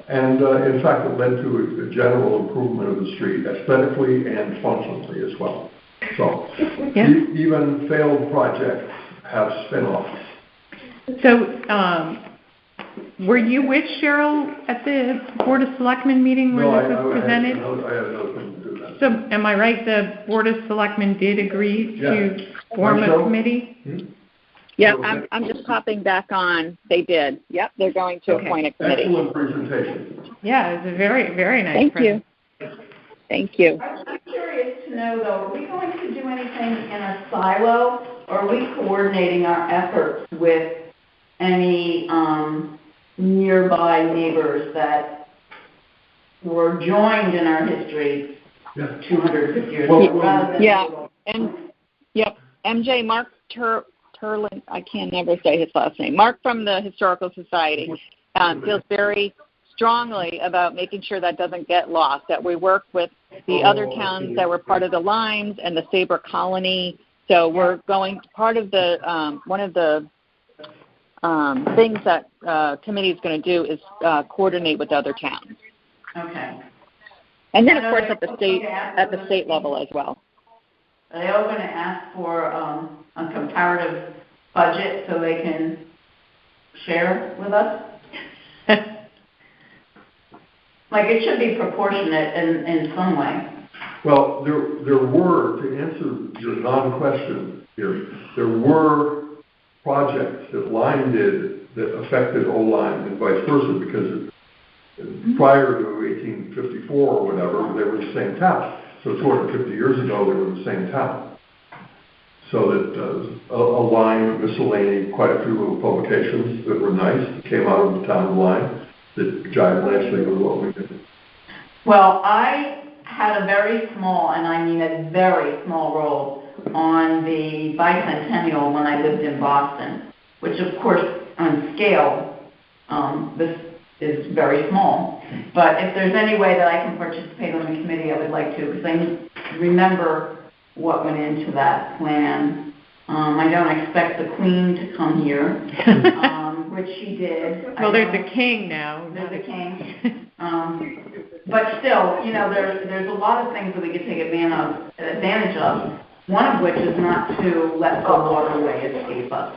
And in fact, it led to a general improvement of the street, aesthetically and functionally as well. So even failed projects have spin-offs. So, were you with Cheryl at the Board of Selectmen meeting where this was presented? I had another thing to do that. So, am I right, the Board of Selectmen did agree to form a committee? Yeah, I'm just popping back on. They did. Yep, they're going to appoint a committee. Excellent presentation. Yeah, it was a very, very nice Thank you. Thank you. I'm curious to know, though, are we going to do anything in a silo, or are we coordinating our efforts with any nearby neighbors that were joined in our history 250 years ago? Rather than MJ, Mark Turlin, I can never say his last name. Mark from the Historical Society feels very strongly about making sure that doesn't get lost, that we work with the other towns that were part of the Limes and the Sabre Colony. So we're going, part of the, one of the things that committee is going to do is coordinate with other towns. Okay. And then, of course, at the state level as well. Are they all going to ask for a comparative budget so they can share with us? Like, it should be proportionate in some way. Well, there were, to answer your non-question here, there were projects that Lyme did that affected Old Lyme and vice versa, because prior to 1854 or whatever, they were the same town. So 250 years ago, they were the same town. So that a Lyme miscellany, quite a few little publications that were nice, that came out of the town of Lyme, that jived nicely with what we did. Well, I had a very small, and I mean a very small role on the bicentennial when I lived in Boston, which of course on scale, this is very small. But if there's any way that I can participate on the committee, I would like to, because I remember what went into that plan. I don't expect the Queen to come here, which she did. Well, there's a king now. There's a king. But still, you know, there's a lot of things that we could take advantage of, one of which is not to let the waterway escape us.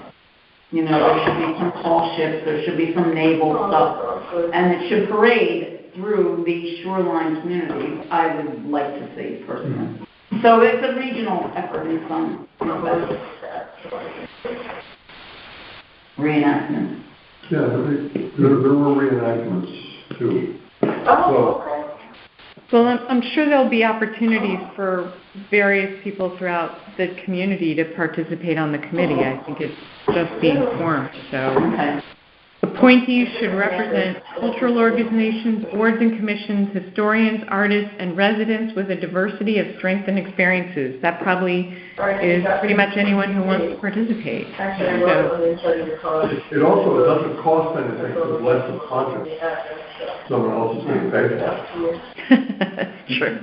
You know, there should be some tall ships, there should be some naval stuff, and it should parade through the shoreline communities, I would like to see personally. So it's a regional effort in some respects. Reenactments. Yeah, there were reenactments too. Well, I'm sure there'll be opportunities for various people throughout the community to participate on the committee. I think it's just being formed. So appointees should represent cultural organizations, boards and commissions, historians, artists, and residents with a diversity of strengths and experiences. That probably is pretty much anyone who wants to participate. So. It also doesn't cost anything to bless the project. Someone else is getting paid for it. That's true.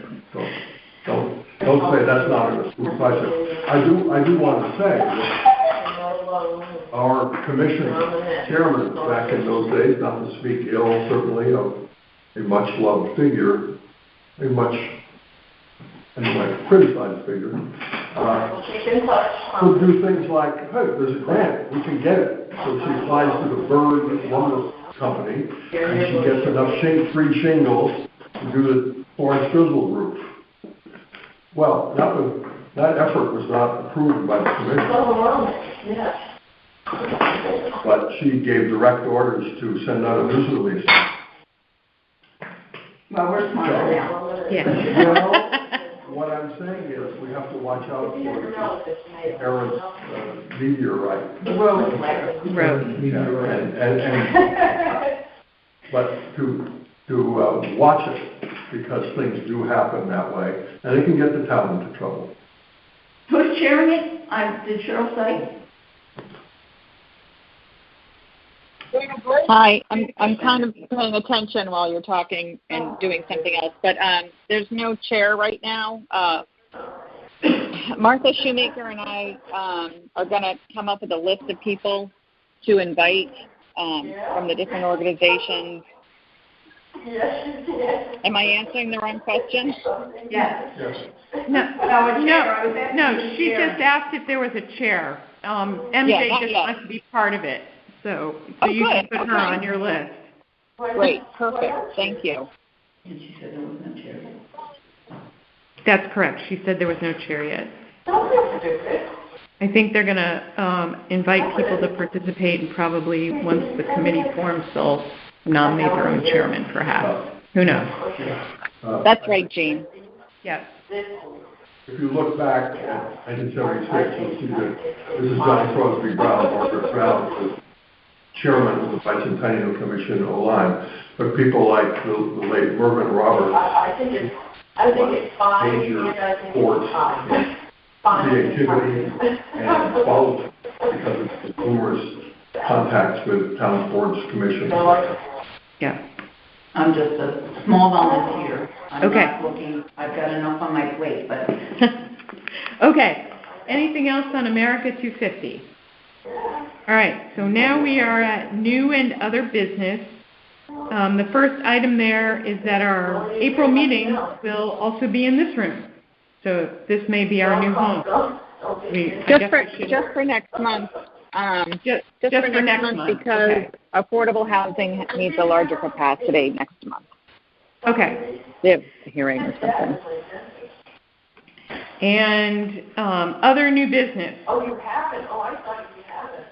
So don't say that's not a good project. I do want to say that our commission chairman back in those days, not to speak ill certainly of a much loved figure, a much criticized figure, could do things like, hey, there's a grant, we can get it. So she applies to the Bird Lumber Company, and she gets enough free shingles to do the Forest Grizzle roof. Well, that effort was not approved by the commission. But she gave direct orders to send out a news release. Well, we're smarter now. Yeah. Well, what I'm saying is we have to watch out for Aaron's meteorite. Road. But to watch it, because things do happen that way, and it can get the town into trouble. Who's chairing it? Did Cheryl say? Hi, I'm kind of paying attention while you're talking and doing something else, but there's no chair right now. Martha Shoemaker and I are going to come up with a list of people to invite from the different organizations. Am I answering the wrong question? Yes. No, she just asked if there was a chair. MJ just wants to be part of it. So you can put her on your list. Great, perfect. Thank you. And she said there was no chair yet. That's correct. She said there was no chair yet. I think they're going to invite people to participate, and probably once the committee forms, they'll nominate their own chairman, perhaps. Who knows? That's right, Jean. Yes. If you look back at 1976, you'll see that this is John Crosby Brown, Margaret Brown, was chairman of the Bicentennial Commission in Line, but people like the late Mervyn Roberts, major force in creativity and quality because of the numerous contacts with town boards, commissions. Yeah. I'm just a small volunteer. I'm Okay. not looking, I've got enough on my plate, but. Okay. Anything else on America 250? All right. So now we are at new and other business. The first item there is that our April meeting will also be in this room. So this may be our new home. Just for next month. Just for next month because okay. affordable housing needs a larger capacity next month. Okay. They have a hearing or something. And other new business. Oh, you have it? Oh, I thought you had it.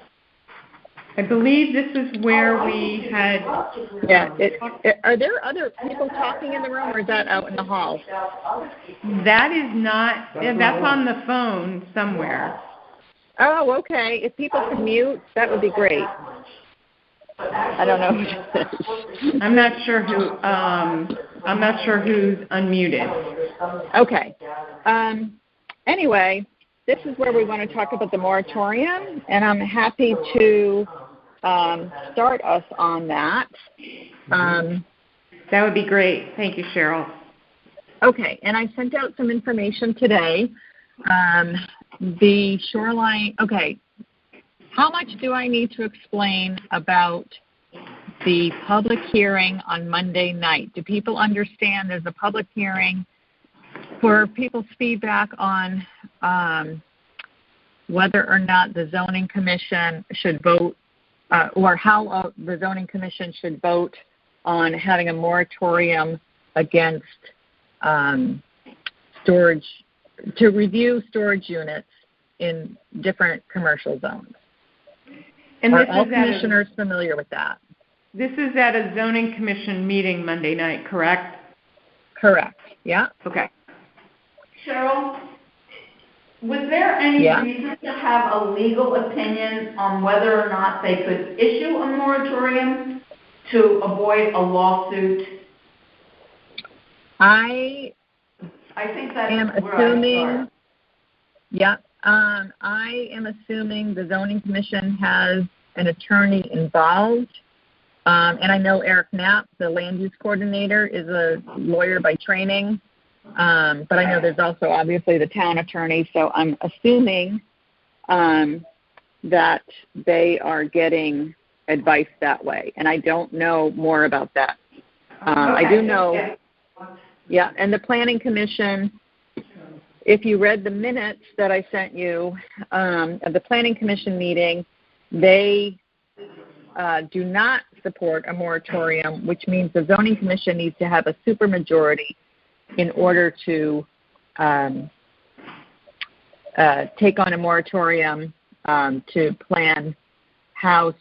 I believe this is where we had... Yeah. Are there other people talking in the room, or is that out in the hall? That is not... That's on the phone somewhere. Oh, okay. If people could mute, that would be great. I don't know who this is. I'm not sure who's unmuted. Okay. Anyway, this is where we want to talk about the moratorium, and I'm happy to start us on that. That would be great. Thank you, Cheryl. Okay, and I sent out some information today. The shoreline, okay, how much do I need to explain about the public hearing on Monday night? Do people understand there's a public hearing for people's feedback on whether or not the zoning commission should vote or how the zoning commission should vote on having a moratorium against storage, to review storage units in different commercial zones? And Are all commissioners familiar with that? This is at a zoning commission meeting Monday night, correct? Correct. Yeah. Okay. Cheryl, was there any reason to have a legal opinion on whether or not they could issue a moratorium to avoid a lawsuit? I think that's am assuming. Yeah. I am assuming the zoning commission has an attorney involved. And I know Eric Knapp, the land use coordinator, is a lawyer by training. But I know there's also obviously the town attorney, so I'm assuming that they are getting advice that way. And I don't know more about that. I do know, yeah, and the Planning Commission, if you read the minutes that I sent you of the Planning Commission meeting, they do not support a moratorium, which means the Zoning Commission needs to have a supermajority in order to take on a moratorium to plan how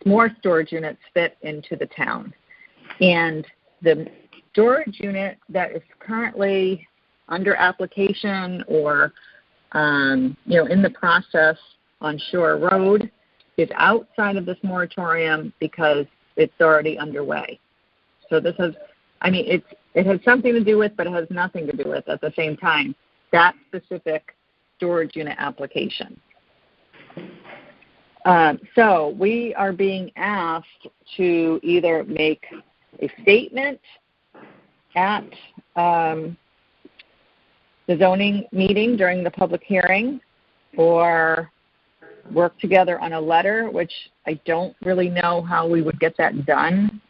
more storage units fit into the town. And the storage unit that is currently under application or in the process on Shore Road is outside of this moratorium because it's already underway. So this has, it has something to do with, but it has nothing to do with at the same time, that specific storage unit application. So we are being asked to either make a statement at the zoning meeting during the public hearing, or work together on a letter, which I don't really know how we would get that done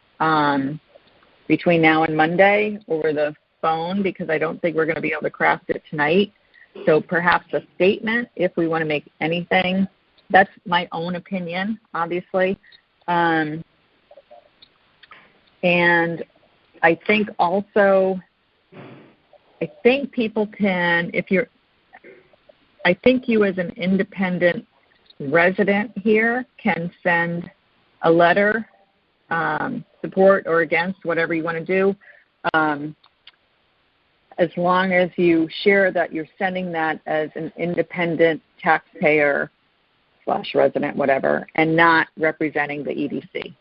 between now and Monday over the phone, because I don't think we're going to be able to craft it tonight. So perhaps a statement, if we want to make anything. That's my own opinion, obviously. And I think also, I think people can, I think you as an independent resident here can send a letter, support or against, whatever you want to do. as long as you share that you're sending that as an independent taxpayer / resident, whatever, and not representing the EDC.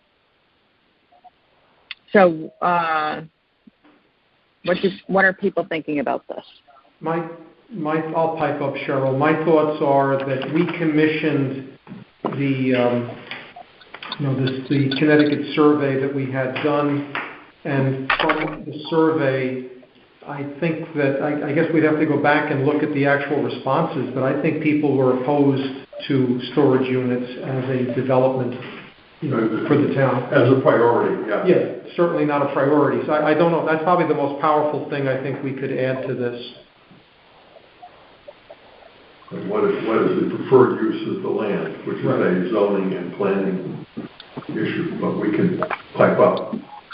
So what are people thinking about this? I'll pipe up, Cheryl. My thoughts are that we commissioned the Connecticut survey that we had done, and from the survey, I think that I guess we'd have to go back and look at the actual responses, but I think people were opposed to storage units as a development, for the town. As a priority, yeah. Yeah, certainly not a priority. So I don't know. That's probably the most powerful thing I think we could add to this. And what is the preferred use of the land, which is a zoning and planning issue, but we can pipe up.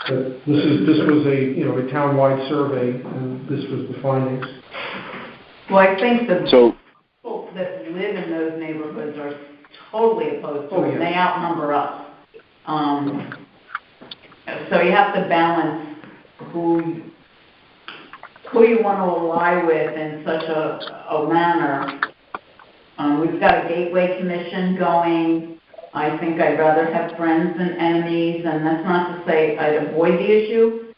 But this was a town-wide survey, and this was the findings. Well, I think the people that live in those neighborhoods are totally opposed to it. They outnumber us. So you have to balance who you want to ally with in such a manner. We've got a Gateway Commission going. I think I'd rather have friends than enemies, and that's not to say I'd avoid the issue,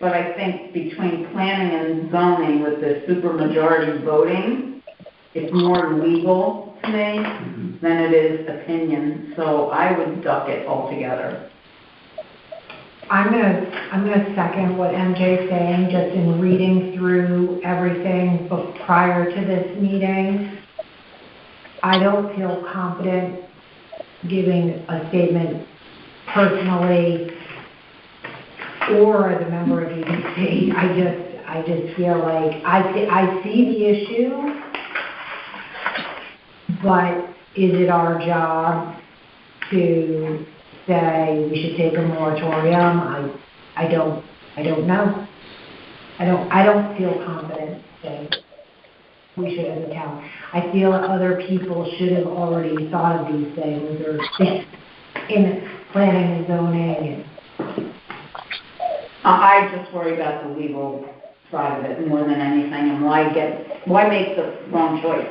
but I think between planning and zoning with the supermajority voting, it's more legal to me than it is opinion, so I would duck it altogether. I'm gonna second what MJ's saying, just in reading through everything prior to this meeting. I don't feel confident giving a statement personally or as a member of EDC. I just feel like I see the issue, but is it our job to say we should take a moratorium? I don't know. I don't feel confident saying we should as a town. I feel other people should have already thought of these things or in planning and zoning. I just worry about the legal side of it more than anything, and why make the wrong choice?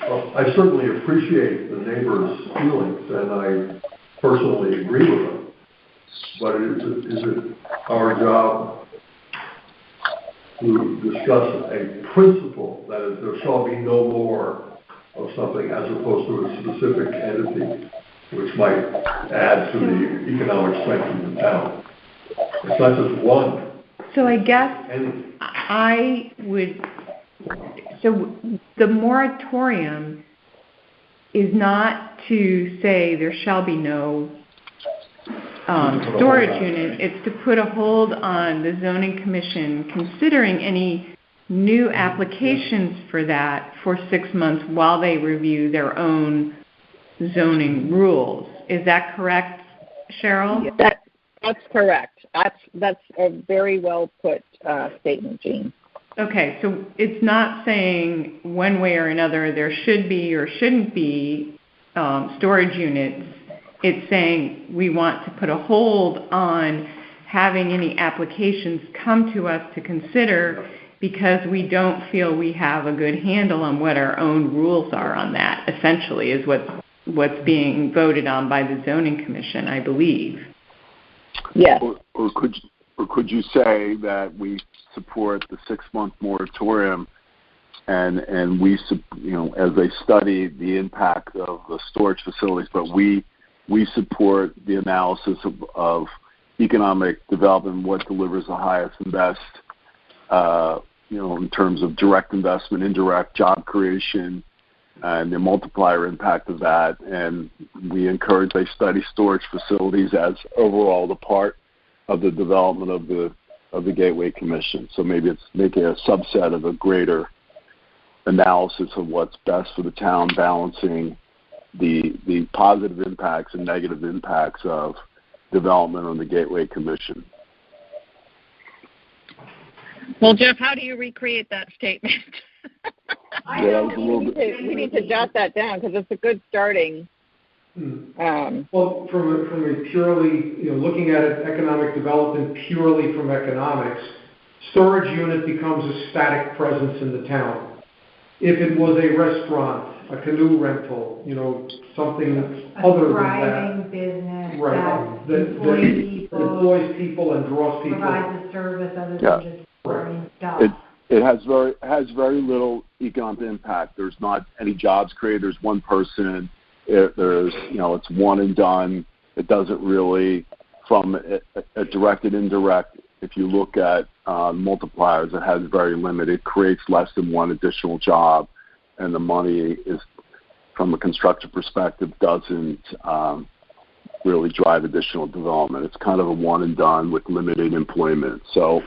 Well, I certainly appreciate the neighbors' feelings, and I personally agree with them. But is it our job to discuss a principle, that is, there shall be no more of something as opposed to a specific entity, which might add to the economic strength of the town? It's not just one. So I guess entity. So the moratorium is not to say there shall be no storage unit. It's to put a hold on the zoning commission considering any new applications for that for 6 months while they review their own zoning rules. Is that correct, Cheryl? That's correct. That's a very well put statement, Jean. Okay, so it's not saying one way or another there should be or shouldn't be storage units. It's saying we want to put a hold on having any applications come to us to consider because we don't feel we have a good handle on what our own rules are on that, essentially, is what's being voted on by the Zoning Commission, I believe. Yes. Or could you say that we support the 6-month moratorium and we, as they study the impact of the storage facilities, but we support the analysis of economic development, what delivers the highest and best, in terms of direct investment, indirect job creation, and the multiplier impact of that. And we encourage they study storage facilities as overall the part of the development of the Gateway Commission. So maybe it's making a subset of a greater analysis of what's best for the town, balancing the positive impacts and negative impacts of development on the Gateway Commission. Well, Jeff, how do you recreate that statement? We need to jot that down because it's a good starting Well, from a purely, looking at it, economic development purely from economics, storage unit becomes a static presence in the town. If it was a restaurant, a canoe rental, something other than that. A thriving business Right, that employs people and draws people. provides a service other than just storing stuff. It has very little economic impact. There's not any jobs created. There's one person. There's it's one and done. It doesn't really, from a direct and indirect. If you look at multipliers, it has very limited. It creates less than one additional job, and the money is, from a construction perspective, doesn't really drive additional development. It's kind of a one and done with limited employment. So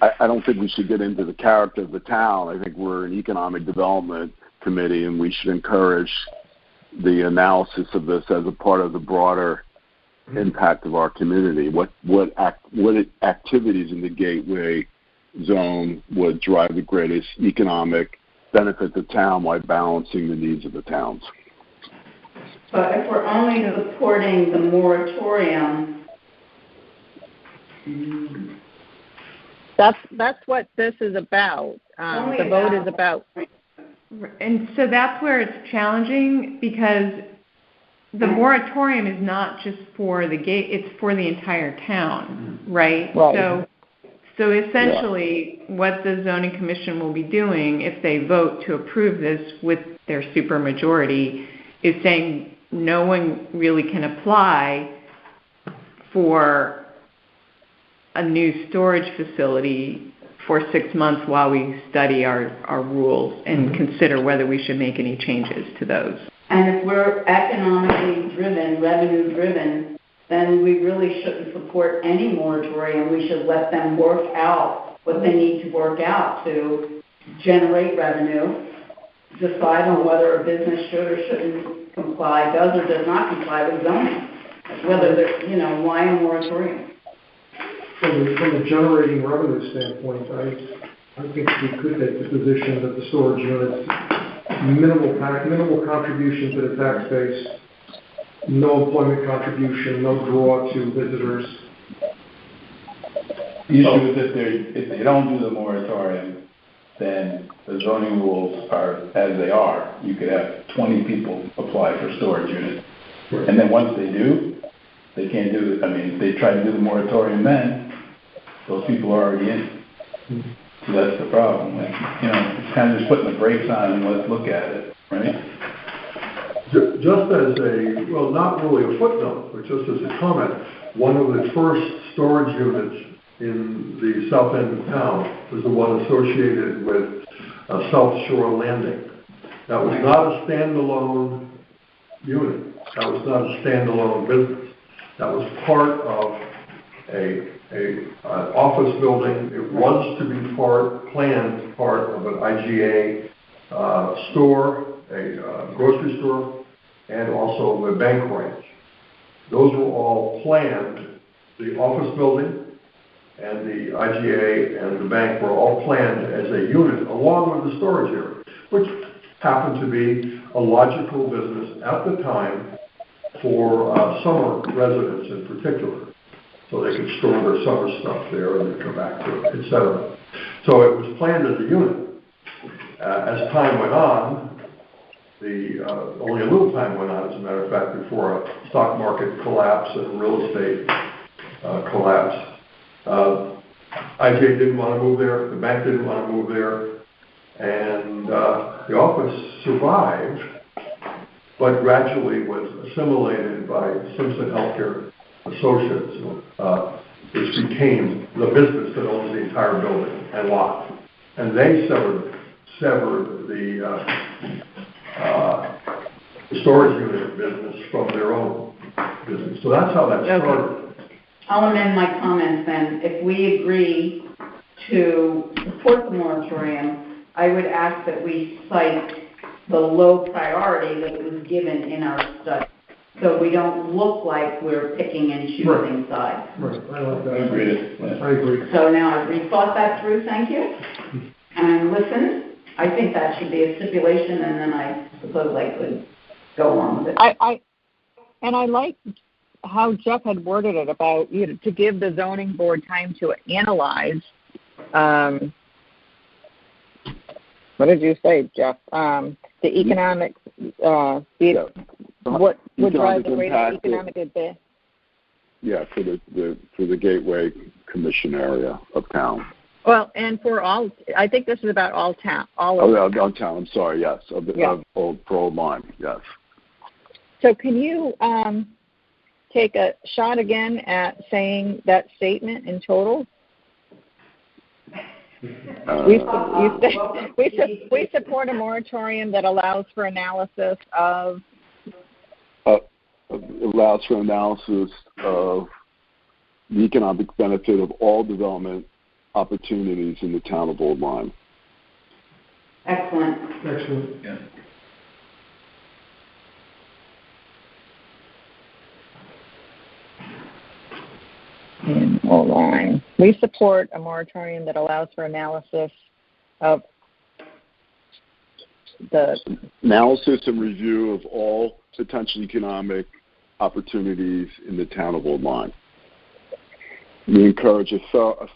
I don't think we should get into the character of the town. I think we're an economic development committee, and we should encourage the analysis of this as a part of the broader impact of our community. What activities in the gateway zone would drive the greatest economic benefit to the town while balancing the needs of the towns? But if we're only supporting the moratorium, That's what this is about. The vote is about. And so that's where it's challenging, because the moratorium is not just for the gate, it's for the entire town, right? So essentially what the zoning commission will be doing if they vote to approve this with their supermajority is saying no one really can apply for a new storage facility for 6 months while we study our rules and consider whether we should make any changes to those. and if we're economically driven, revenue driven, then we really shouldn't support any moratorium. We should let them work out what they need to work out to generate revenue, decide on whether a business should or shouldn't comply, does or does not comply with zoning, whether they're, why a moratorium. From the generating revenue standpoint, I think we could take the position that the storage units, minimal contribution to the tax base, no employment contribution, no draw to visitors. The issue is if they don't do the moratorium, then the zoning rules are as they are. You could have 20 people apply for storage units. Right. And then once they do, they can't do it. I mean, if they try to do the moratorium then, those people are already in. Mm-hmm. So that's the problem. It's kind of just putting the brakes on and let's look at it, right? Just as not really a footnote, but just as a comment, one of the first storage units in the south end of town was the one associated with South Shore Landing. That was not a standalone unit. That was not a standalone business. That was part of an office building. It was to be planned part of an IGA store, a grocery store, and also a bank branch. Those were all planned. The office building and the IGA and the bank were all planned as a unit along with the storage area, which happened to be a logical business at the time for summer residents in particular. So they could store their summer stuff there and then come back to it, etc. So it was planned as a unit. As time went on, only a little time went on, as a matter of fact, before a stock market collapse and real estate collapse. IGA didn't want to move there, the bank didn't want to move there, and the office survived, but gradually was assimilated by Simpson Healthcare Associates, which became the business that owns the entire building and lot. And they severed the storage unit business from their own business. So that's how that started. I'll amend my comments then. If we agree to support the moratorium, I would ask that we cite the low priority that was given in our study, so we don't look like we're picking and choosing sides. Right, I like that. I agree. So now I've rethought that through, thank you, and listened. I think that should be a stipulation, and then I suppose I could go along with it. And I like how Jeff had worded it about, to give the zoning board time to analyze. What did you say, Jeff? The economic, what would drive the rate of economic advance? Yeah, for the Gateway Commission area of town. Well, and for all, I think this is about all town. All town. I'm sorry. Yes, for Old Lyme. Yes. So can you take a shot again at saying that statement in total? We support a moratorium that allows for analysis of. Allows for analysis of the economic benefit of all development opportunities in the town of Old Lyme. Excellent. Yeah. In Old Lyme. We support a moratorium that allows for analysis of the analysis and review of all potential economic opportunities in the town of Old Lyme. We encourage a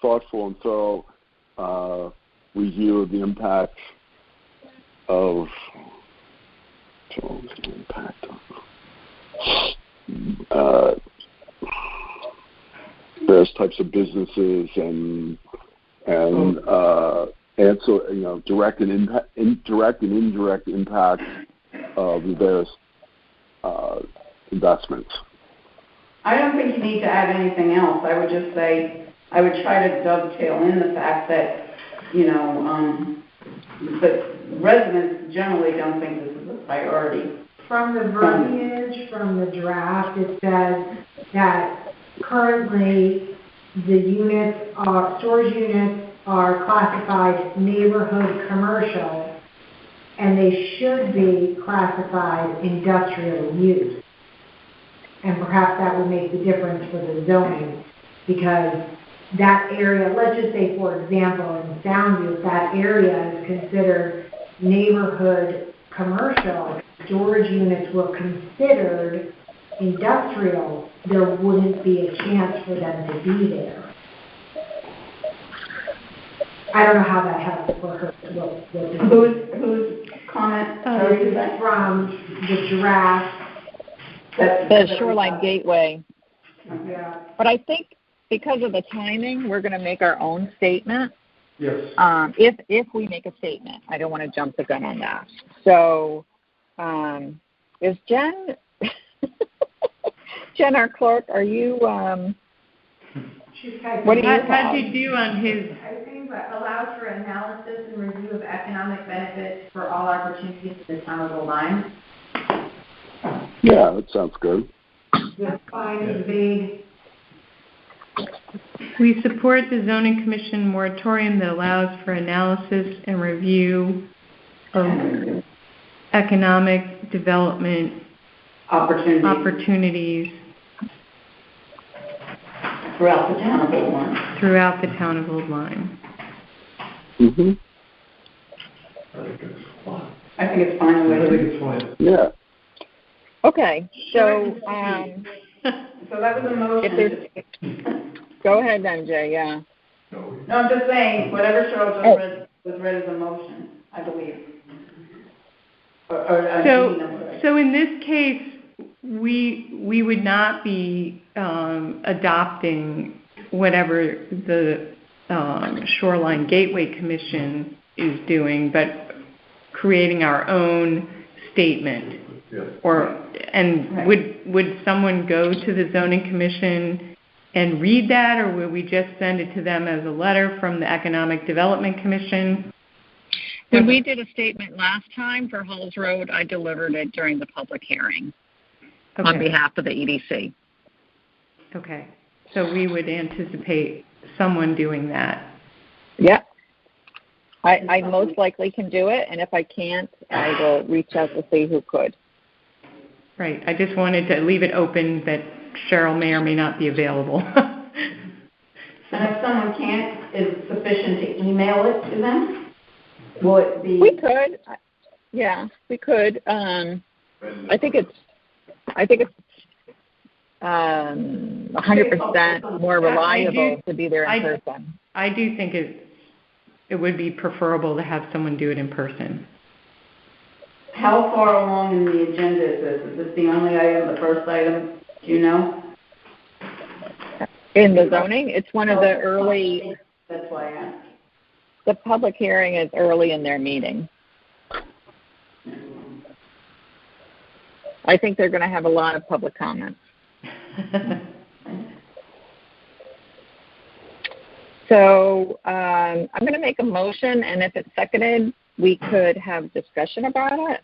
thoughtful and thorough review of the impact of various types of businesses and answer, direct and indirect impact of the various investments. I don't think you need to add anything else. I would just say I would try to dovetail in the fact that, the residents generally don't think this is a priority. From the verbiage, from the draft, it says that currently the storage units are classified neighborhood commercial, and they should be classified industrial use. And perhaps that would make the difference for the zoning, because that area, let's just say, for example, in Soundview, if that area is considered neighborhood commercial, storage units were considered industrial, there wouldn't be a chance for them to be there. I don't know how that helps for her. Whose comment? From the draft. The Shoreline Gateway. Yeah. But I think because of the timing, we're going to make our own statement. Yes. If we make a statement, I don't want to jump the gun on that. So, is Jen, Jen, our clerk, are you? What do you have? How'd you do on his? I think that allows for analysis and review of economic benefits for all opportunities in the town of Old Lyme. Yeah, that sounds good. That's fine, it's vague. We support the zoning commission moratorium that allows for analysis and review of economic development opportunities throughout the town of Old Lyme. Throughout the town of Old Lyme. Mm-hmm. I think it's fine. I think it's fine. Yeah. Okay, so so that was a motion. Go ahead, MJ. Yeah. No, I'm just saying whatever Cheryl just read was read as a motion, I believe. So in this case, we would not be adopting whatever the Shoreline Gateway Commission is doing, but creating our own statement. Yes. Would someone go to the zoning commission and read that, or would we just send it to them as a letter from the Economic Development Commission? When we did a statement last time for Halls Road, I delivered it during the public hearing on behalf of the EDC. Okay. So we would anticipate someone doing that. Yeah. I most likely can do it, and if I can't, I will reach out to see who could. Right. I just wanted to leave it open that Cheryl may or may not be available. And if someone can't, is it sufficient to email it to them? Will it be? We could. Yeah, we could. I think it's 100% more reliable to be there in person. I do think it would be preferable to have someone do it in person. How far along in the agenda is this? Is this the only item, the first item? Do you know? In the zoning, it's one of the early. That's why I asked. The public hearing is early in their meeting. I think they're going to have a lot of public comments. So I'm going to make a motion, and if it's seconded, we could have discussion about it.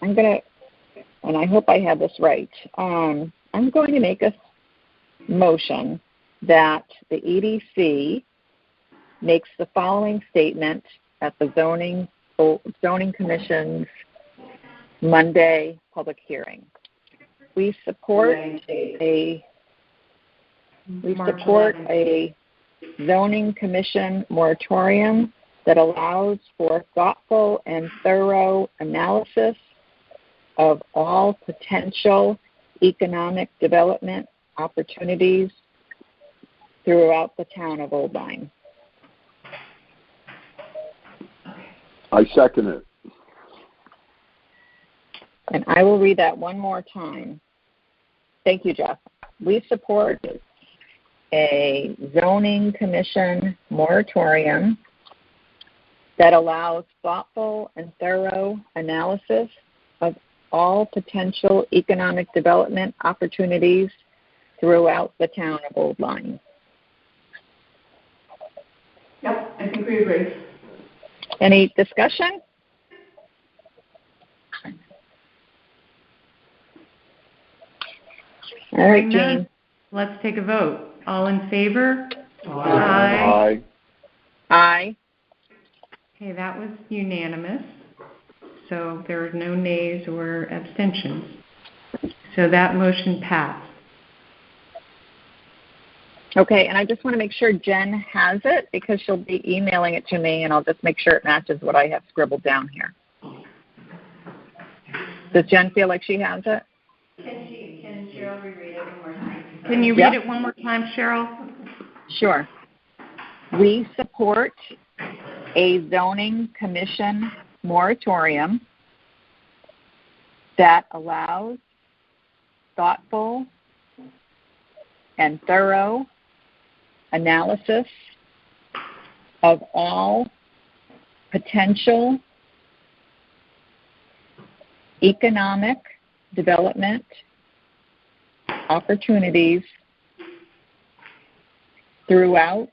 And I hope I have this right. I'm going to make a motion that the EDC makes the following statement at the Zoning Commission's Monday public hearing. We support a zoning commission moratorium that allows for thoughtful and thorough analysis of all potential economic development opportunities throughout the town of Old Lyme. I second it. And I will read that one more time. Thank you, Jeff. We support a zoning commission moratorium that allows thoughtful and thorough analysis of all potential economic development opportunities throughout the town of Old Lyme. Yep, I think we agree. Any discussion? All right, Jean. Let's take a vote. All in favor? Aye. Aye. Okay, that was unanimous. So there are no nays or abstentions. So that motion passed. Okay, and I just want to make sure Jen has it because she'll be emailing it to me, and I'll just make sure it matches what I have scribbled down here. Does Jen feel like she has it? Can Cheryl reread it one more time? Can you read it one more time, Cheryl? Sure. We support a zoning commission moratorium that allows thoughtful and thorough analysis of all potential economic development opportunities throughout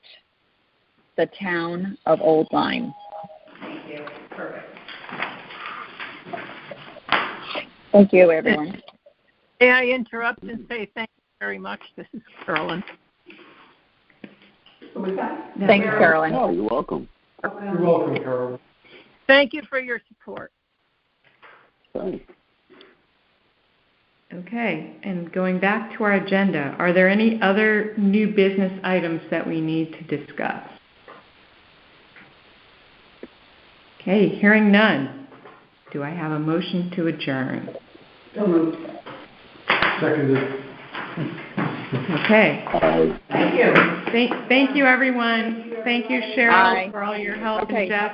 the town of Old Lyme. Thank you. Perfect. Thank you, everyone. May I interrupt and say thank you very much? This is Carolyn. Thanks, Carolyn. Oh, you're welcome. You're welcome, Carol. Thank you for your support. Thanks. Okay, and going back to our agenda, are there any other new business items that we need to discuss? Okay, hearing none. Do I have a motion to adjourn? So moved. Seconded. Okay. Thank you. Thank you, everyone. Thank you, Cheryl, Aye. for all your help, Okay. and Jeff.